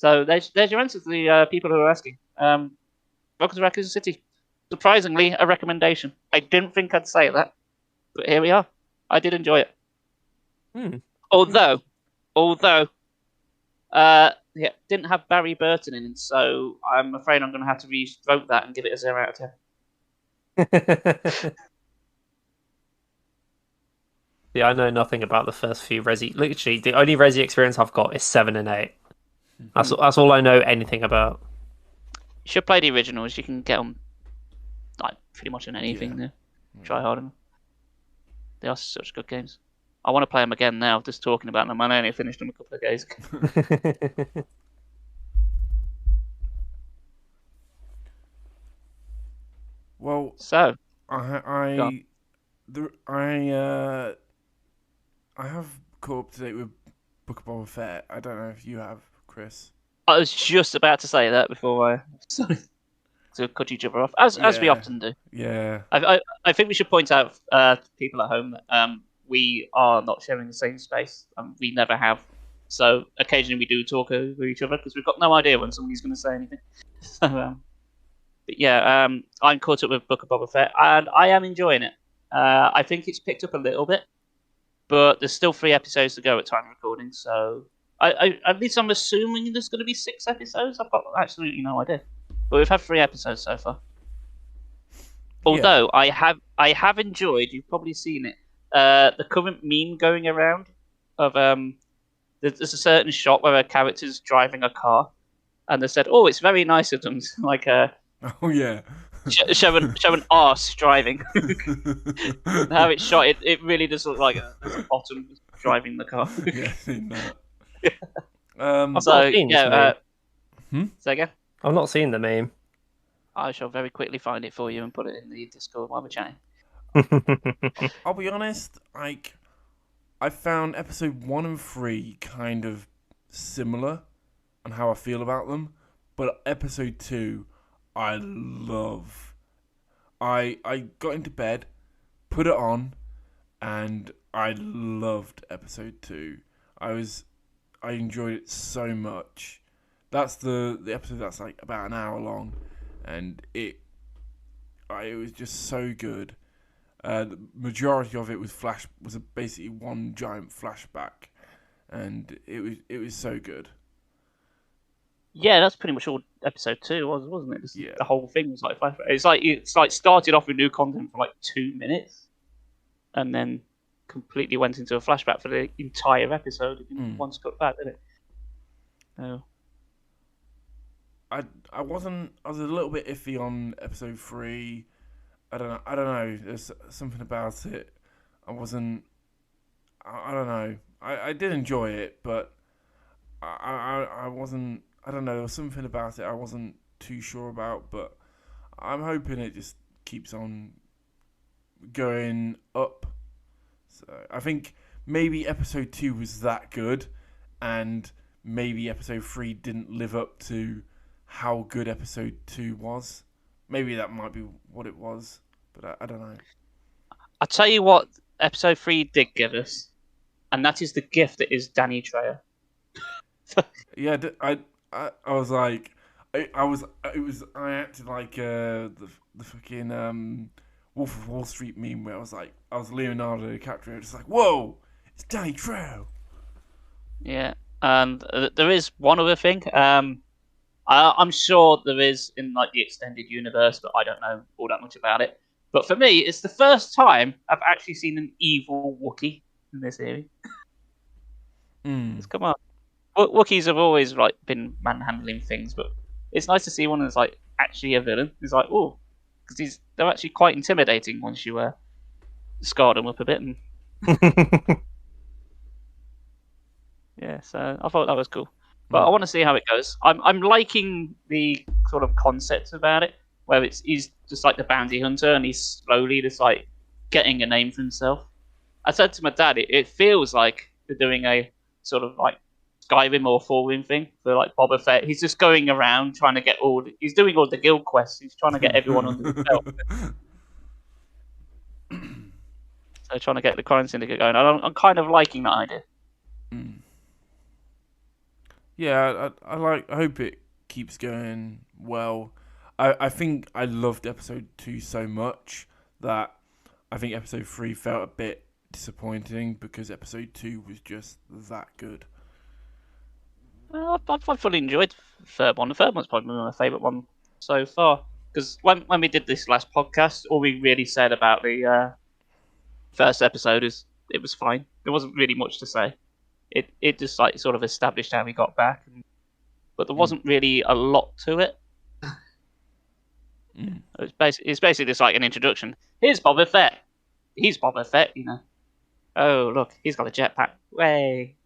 there's your answer to the people who are asking. Welcome to Raccoon City. Surprisingly, a recommendation. I didn't think I'd say that, but here we are. I did enjoy it. Although, yeah, didn't have Barry Burton in, so I'm afraid I'm going to have to revoke that and give it a 0 out of 10. Yeah, I know nothing about the first few Resi. Literally, the only Resi experience I've got is 7 and 8. That's all I know anything about. You should play the originals. You can get them like pretty much on anything. Yeah. Try hard enough. They are such good games. I want to play them again now. Just talking about them, I only finished them a couple of days ago. Well, so I have caught up to date with Book of Boba Fett. I don't know if you have, Chris. I was just about to say that before I to cut each other off, as we often do. Yeah. I think we should point out to people at home that we are not sharing the same space. We never have. So occasionally we do talk over each other because we've got no idea when somebody's going to say anything. So, but yeah, I'm caught up with Book of Boba Fett, and I am enjoying it. I think it's picked up a little bit, but there's still 3 episodes to go at time of recording. So at least I'm assuming there's going to be 6 episodes. I've got absolutely no idea, but we've had 3 episodes so far. Although I have enjoyed, you've probably seen it, the current meme going around of there's a certain shot where a character's driving a car, and they said, "Oh, it's very nice of them," like oh yeah, show an arse driving. How it's shot, it really does look like a bottom driving the car. Yeah, seen that. Say again. I've not seen the meme. I shall very quickly find it for you and put it in the Discord while we're chatting. I'll be honest, like, I found episode 1 and 3 kind of similar on how I feel about them, but episode 2, I love. I got into bed, put it on, and I loved episode 2. I enjoyed it so much. That's the episode that's like about an hour long, and it was just so good. The majority of it was basically one giant flashback, and it was so good. Yeah, that's pretty much all episode 2 wasn't it? The whole thing was like flashback. It's like started off with new content for like 2 minutes, and then completely went into a flashback for the entire episode in one cut back, didn't it? No. I was a little bit iffy on episode 3. I don't know. There's something about it. I don't know. I did enjoy it, but I wasn't. I don't know. There was something about it I wasn't too sure about, but I'm hoping it just keeps on going up. So I think maybe episode 2 was that good, and maybe episode 3 didn't live up to how good episode 2 was. Maybe that might be what it was, but I don't know. I'll tell you what episode 3 did give us, and that is the gift that is Danny Trejo. Yeah, I was like, I acted like the fucking Wolf of Wall Street meme where I was Leonardo DiCaprio, just like, whoa, it's Danny Trejo. Yeah, and there is one other thing. I'm sure there is in like the extended universe, but I don't know all that much about it. But for me, it's the first time I've actually seen an evil Wookiee in this series. Come on, Wookiees have always like been manhandling things, but it's nice to see one that's like actually a villain. It's like, oh, because they're actually quite intimidating once you scar them up a bit. And yeah, so I thought that was cool. But I want to see how it goes. I'm liking the sort of concept about it, where he's just like the bounty hunter, and he's slowly just like getting a name for himself. I said to my dad, it feels like they're doing a sort of like Skyrim or Fallen thing for like Boba Fett. He's just going around trying to get he's doing all the guild quests. He's trying to get everyone under the belt. So trying to get the crime syndicate going. I'm kind of liking that idea. Yeah, I hope it keeps going well. I think I loved episode 2 so much that I think episode 3 felt a bit disappointing because episode 2 was just that good. Well, I fully enjoyed the third one. The third one's probably my favourite one so far. Because when we did this last podcast, all we really said about the first episode is it was fine. There wasn't really much to say. It just like sort of established how we got back, but there wasn't really a lot to it. It's basically just like an introduction. Here's Boba Fett. He's Boba Fett, you know. Oh look, he's got a jetpack. Way.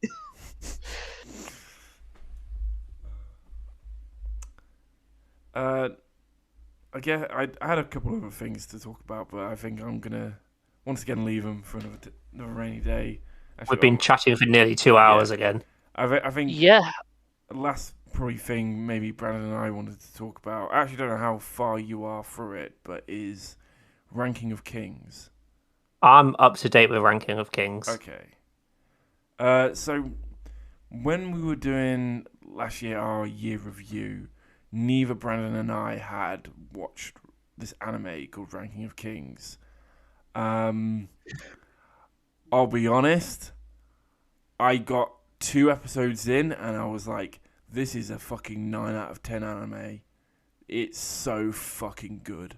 I guess I had a couple of other things to talk about, but I think I'm gonna once again leave them for another rainy day. Actually, We've been chatting for nearly 2 hours again. I think the last probably thing maybe Brandon and I wanted to talk about. I actually don't know how far you are through it, but is Ranking of Kings. I'm up to date with Ranking of Kings. Okay. So when we were doing last year our year review, neither Brandon and I had watched this anime called Ranking of Kings. I'll be honest, I got 2 episodes in and I was like, this is a fucking 9 out of 10 anime. It's so fucking good.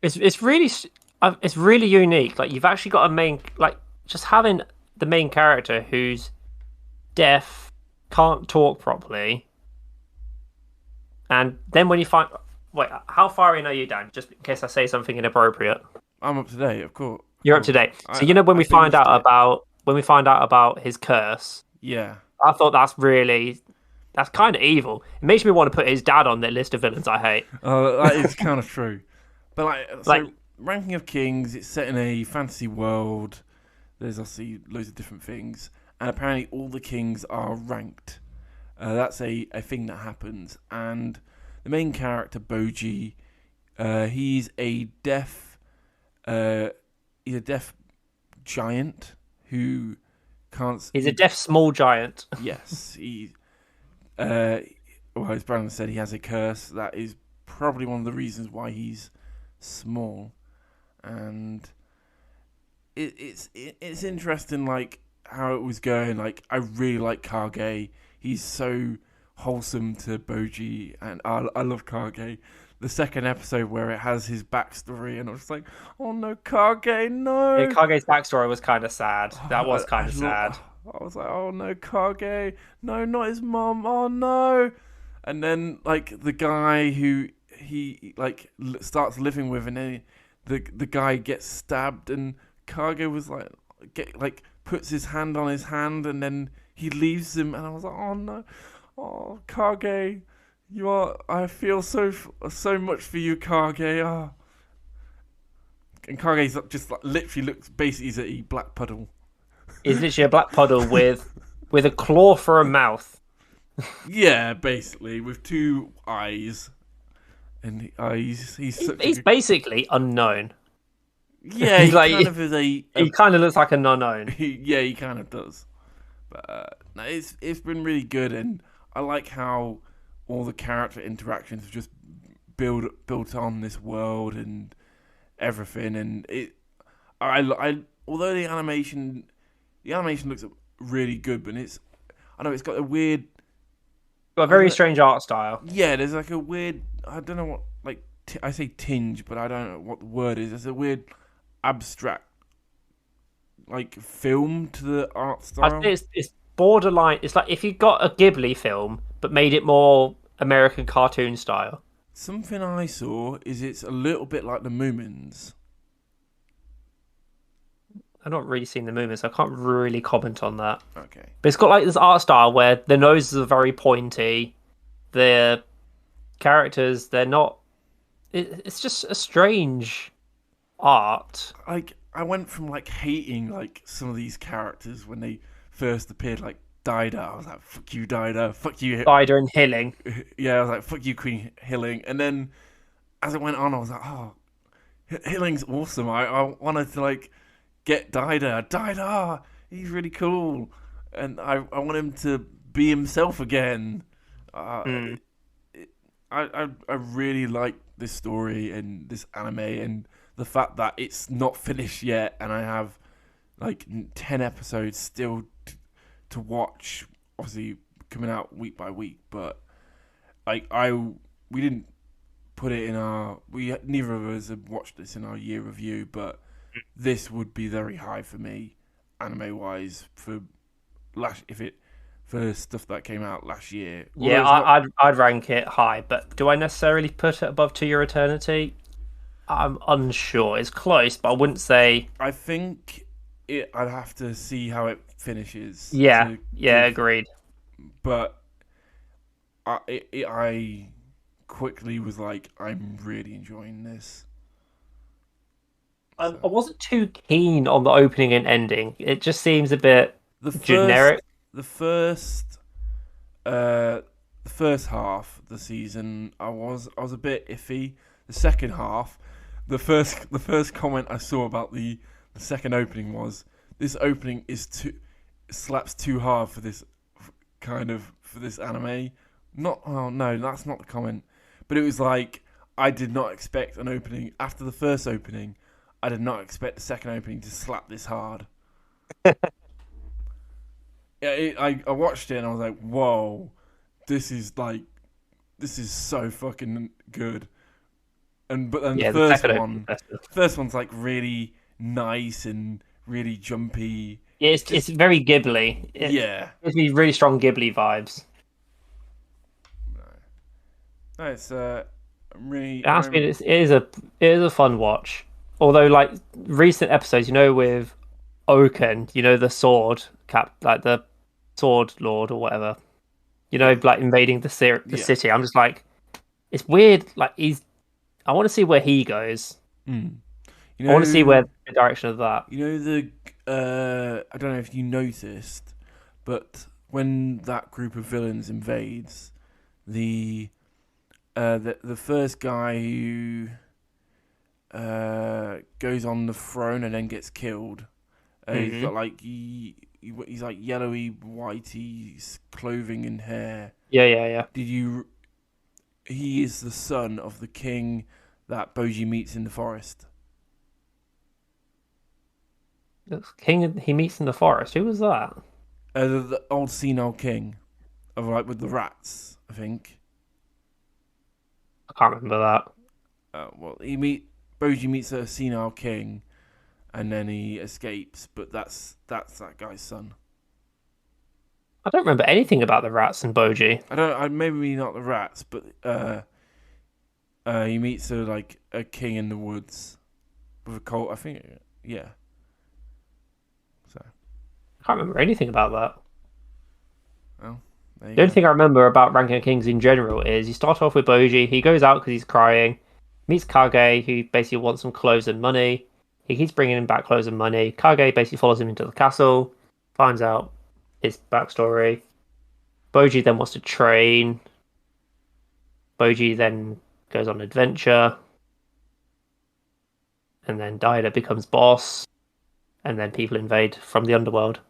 It's really unique. Like, you've actually got a main, like, just having the main character who's deaf, can't talk properly, and then when you find, wait, how far in are you, Dan? Just in case I say something inappropriate. I'm up to date, of course. You're up to date. So when we find out about his curse, yeah, I thought that's kind of evil. It makes me want to put his dad on the list of villains I hate. That is kind of true. But Ranking of Kings, it's set in a fantasy world. There's obviously loads of different things, and apparently all the kings are ranked. That's a thing that happens, and the main character Boji, he's a deaf giant who can't. He's a deaf small giant. Yes, as Brandon said, he has a curse. That is probably one of the reasons why he's small, and it's interesting, like how it was going. Like, I really like Kage. He's so wholesome to Boji, and I love Kage. the second episode where it has his backstory, and I was like, oh no, Kage, no. Yeah, Kage's backstory was kind of sad. That was kind of sad. I was like, oh no, Kage, no, not his mom, oh no. And then like the guy who he like starts living with, and then the guy gets stabbed, and Kage was like puts his hand on his hand, and then he leaves him, and I was like, oh no, oh Kage, I feel so much for you, Kage. Oh. And Kage's just like literally looks basically he's a black puddle. He's literally a black puddle with a claw for a mouth. Yeah, basically with two eyes, and he's basically unknown. Yeah, he kind of is he kind of looks like an unknown. Yeah, he kind of does. But no, it's been really good, and I like how all the character interactions have just built on this world and everything, and I although the animation looks really good, but I know it's got a weird, got a very strange art style. Yeah, there's like a weird, I don't know what, like I say tinge, but I don't know what the word is. There's a weird abstract like film to the art style. I think it's borderline. It's like if you got a Ghibli film but made it more American cartoon style. Something I saw is it's a little bit like the Moomins. I've not really seen the movie, so I can't really comment on that. Okay. But it's got like this art style where the noses are very pointy. The characters, they're not. It's just a strange art. Like I went from like hating like some of these characters when they first appeared, like Dida. I was like, "Fuck you, Dida. Fuck you." Dida and Hilling. Yeah, I was like, "Fuck you, Queen Hilling." And then as it went on, I was like, "Oh, Hilling's awesome." I wanted to like get Dida, he's really cool, and I want him to be himself again. I really like this story and this anime, and the fact that it's not finished yet, and I have like 10 episodes still to watch. Obviously, coming out week by week, but like we didn't put it in neither of us have watched this in our year review, but this would be very high for me, anime wise, for stuff that came out last year. Yeah, I'd rank it high, but do I necessarily put it above To Your Eternity? I'm unsure. It's close, but I wouldn't say. I think I'd have to see how it finishes. Yeah, agreed. But I quickly was like, I'm really enjoying this. I wasn't too keen on the opening and ending. It just seems a bit generic. The first half of the season, I was a bit iffy. The second half, the first comment I saw about the second opening was, this opening slaps too hard for this anime. No, that's not the comment. But it was like, I did not expect an opening after the first opening. I did not expect the second opening to slap this hard. Yeah, I watched it and I was like, whoa, this is so fucking good. But then the first one's like really nice and really jumpy. Yeah, it's very Ghibli. Yeah, it's really strong Ghibli vibes. No, it's really. It is a fun watch. Although, like recent episodes, with Oaken, the sword like the sword lord or whatever, like invading the city. I'm just like, it's weird. Like I want to see where he goes. I want to see where the direction of that. I don't know if you noticed, but when that group of villains invades, the first guy who goes on the throne and then gets killed. He's got like he's like yellowy, whitey clothing and hair. Yeah. He is the son of the king that Boji meets in the forest. The king he meets in the forest. Who was that? The old senile king, of like with the rats, I think. I can't remember that. Well, Boji meets a senile king, and then he escapes. But that's that guy's son. I don't remember anything about the rats and Boji. Maybe not the rats, but he meets a king in the woods with a colt. I think, yeah. So I can't remember anything about that. well, there you The only go. thing I remember about Ranking Kings in general is you start off with Boji. He goes out because he's crying. Meets Kage, who basically wants some clothes and money. He keeps bringing him back clothes and money. Kage basically follows him into the castle, finds out his backstory. Boji then wants to train. Boji then goes on an adventure. And then Daida becomes boss. And then people invade from the underworld.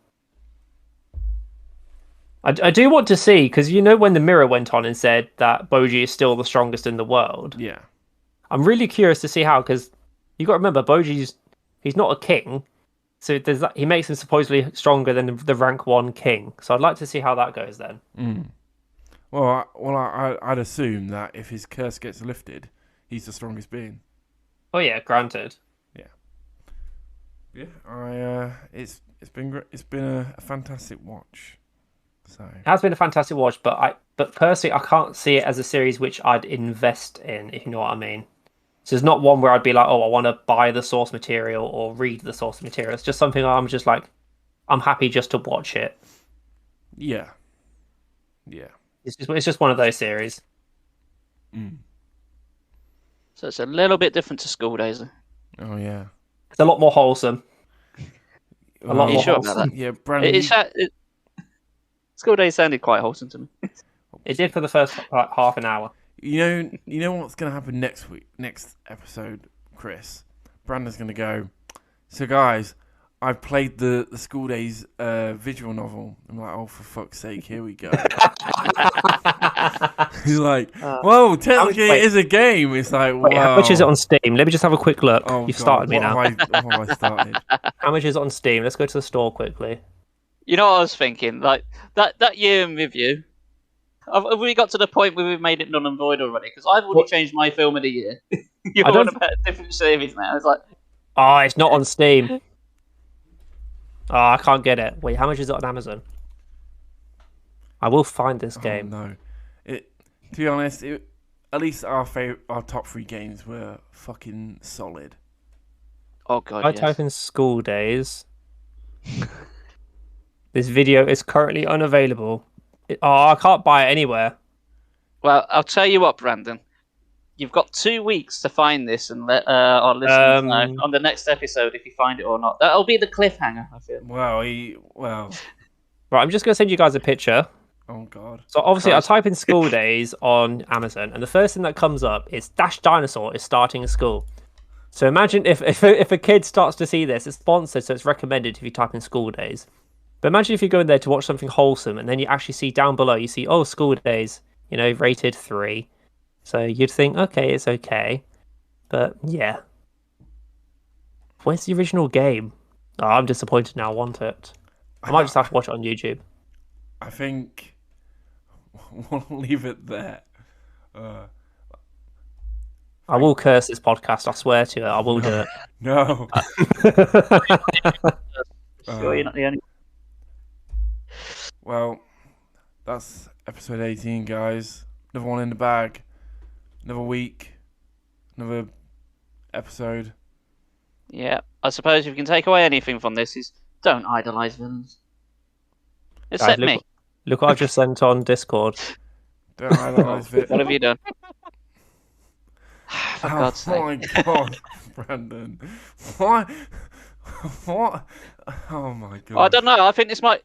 I do want to see, because you know when the mirror went on and said that Boji is still the strongest in the world? Yeah. I'm really curious to see how, because you got to remember, he's not a king. So he makes him supposedly stronger than the rank 1 king. So I'd like to see how that goes then. Mm. Well, I'd assume that if his curse gets lifted, he's the strongest being. Oh yeah, granted. Yeah. It's been a fantastic watch. So It has been a fantastic watch, but personally I can't see it as a series which I'd invest in, if you know what I mean. So it's not one where I'd be like, oh, I want to buy the source material or read the source material. It's just something I'm just like, I'm happy just to watch it. yeah. It's just one of those series. Mm. So it's a little bit different to School Days. Oh yeah. It's a lot more wholesome. A lot Are you more sure wholesome. about that? Yeah, Brandon. School Days sounded quite wholesome to me. It did for the first half an hour. You know what's gonna happen next episode, Chris? Brandon's gonna go. So guys, I've played the School Days visual novel. I'm like, oh, for fuck's sake, here we go. He's like, whoa, technically it is a game. It's like, wow. Wait, how much is it on Steam? Let me just have a quick look. Oh, You've God, started me now. what have I started? How much is it on Steam? Let's go to the store quickly. You know what I was thinking? Like that year in review. Have we got to the point where we've made it null and void already? Because I've already changed my film of the year. You're on about a different series now. It's like, oh, it's not on Steam. Oh, I can't get it. Wait, how much is it on Amazon? I will find this game. No, to be honest, at least our top 3 games were fucking solid. oh god, I yes. type in School Days. This video is currently unavailable. I can't buy it anywhere. Well, I'll tell you what, Brandon. You've got 2 weeks to find this and let our listeners know on the next episode if you find it or not. That'll be the cliffhanger, I feel. Well. Right, I'm just going to send you guys a picture. Oh, God. So obviously I type in School Days on Amazon, and the first thing that comes up is Dash Dinosaur is starting a school. So imagine if a kid starts to see this, it's sponsored, so it's recommended if you type in School Days. But imagine if you go in there to watch something wholesome, and then you actually see down below, you see, oh, School Days, rated 3. So you'd think, okay, it's okay. But yeah. Where's the original game? Oh, I'm disappointed now, I want it. I might just have to watch it on YouTube. I think we'll leave it there. I will curse this podcast, I swear to it. I will do it. No. Sure, you're not the only. Well, that's episode 18, guys. Another one in the bag. Another week. Another episode. Yeah, I suppose if you can take away anything from this is don't idolise villains. Except me. Look what I just sent on Discord. Don't idolise it. What have you done? For God's sake. Oh my God, Brandon. What? What? Oh my God. I don't know. I think this what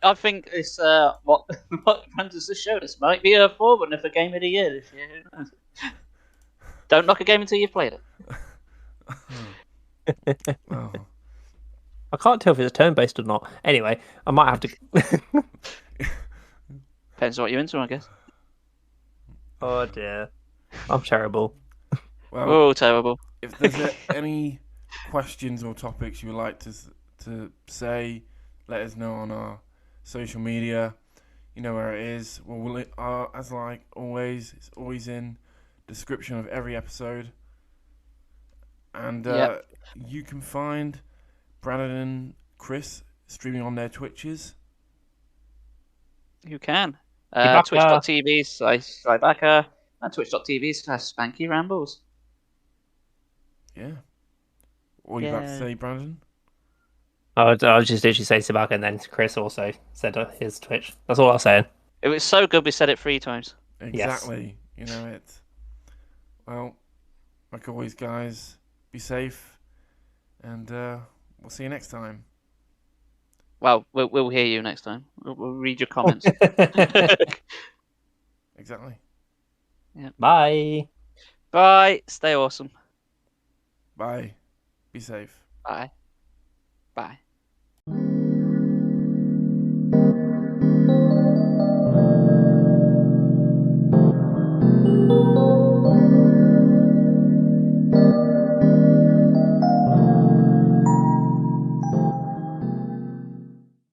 Brandon's just showed us might be a forerunner for Game of the Year this year. Who knows? Don't knock a game until you've played it. Oh. I can't tell if it's turn-based or not. Anyway, I might have to... Depends what you're into, I guess. Oh dear. I'm terrible. Well, Oh, terrible. if there's any questions or topics you would like to say, let us know on our social media. You know where it is. Well, as like always, it's always in description of every episode. And Yep. you can find Brandon and Chris streaming on their Twitches. You can. Chewbacca. Twitch.tv/Slybacker and Twitch.tv/Spanky Rambles. Yeah. What are you about to Yeah. say, Brandon? I was just literally saying Chewbacca, and then Chris also said his Twitch. That's all I was saying. It was so good we said it 3 times. Exactly. You know it. Well, like always, guys, be safe, and we'll see you next time. Well, we'll hear you next time. We'll read your comments. Exactly. Bye. Bye. Stay awesome. Bye. Be safe. Bye. Bye.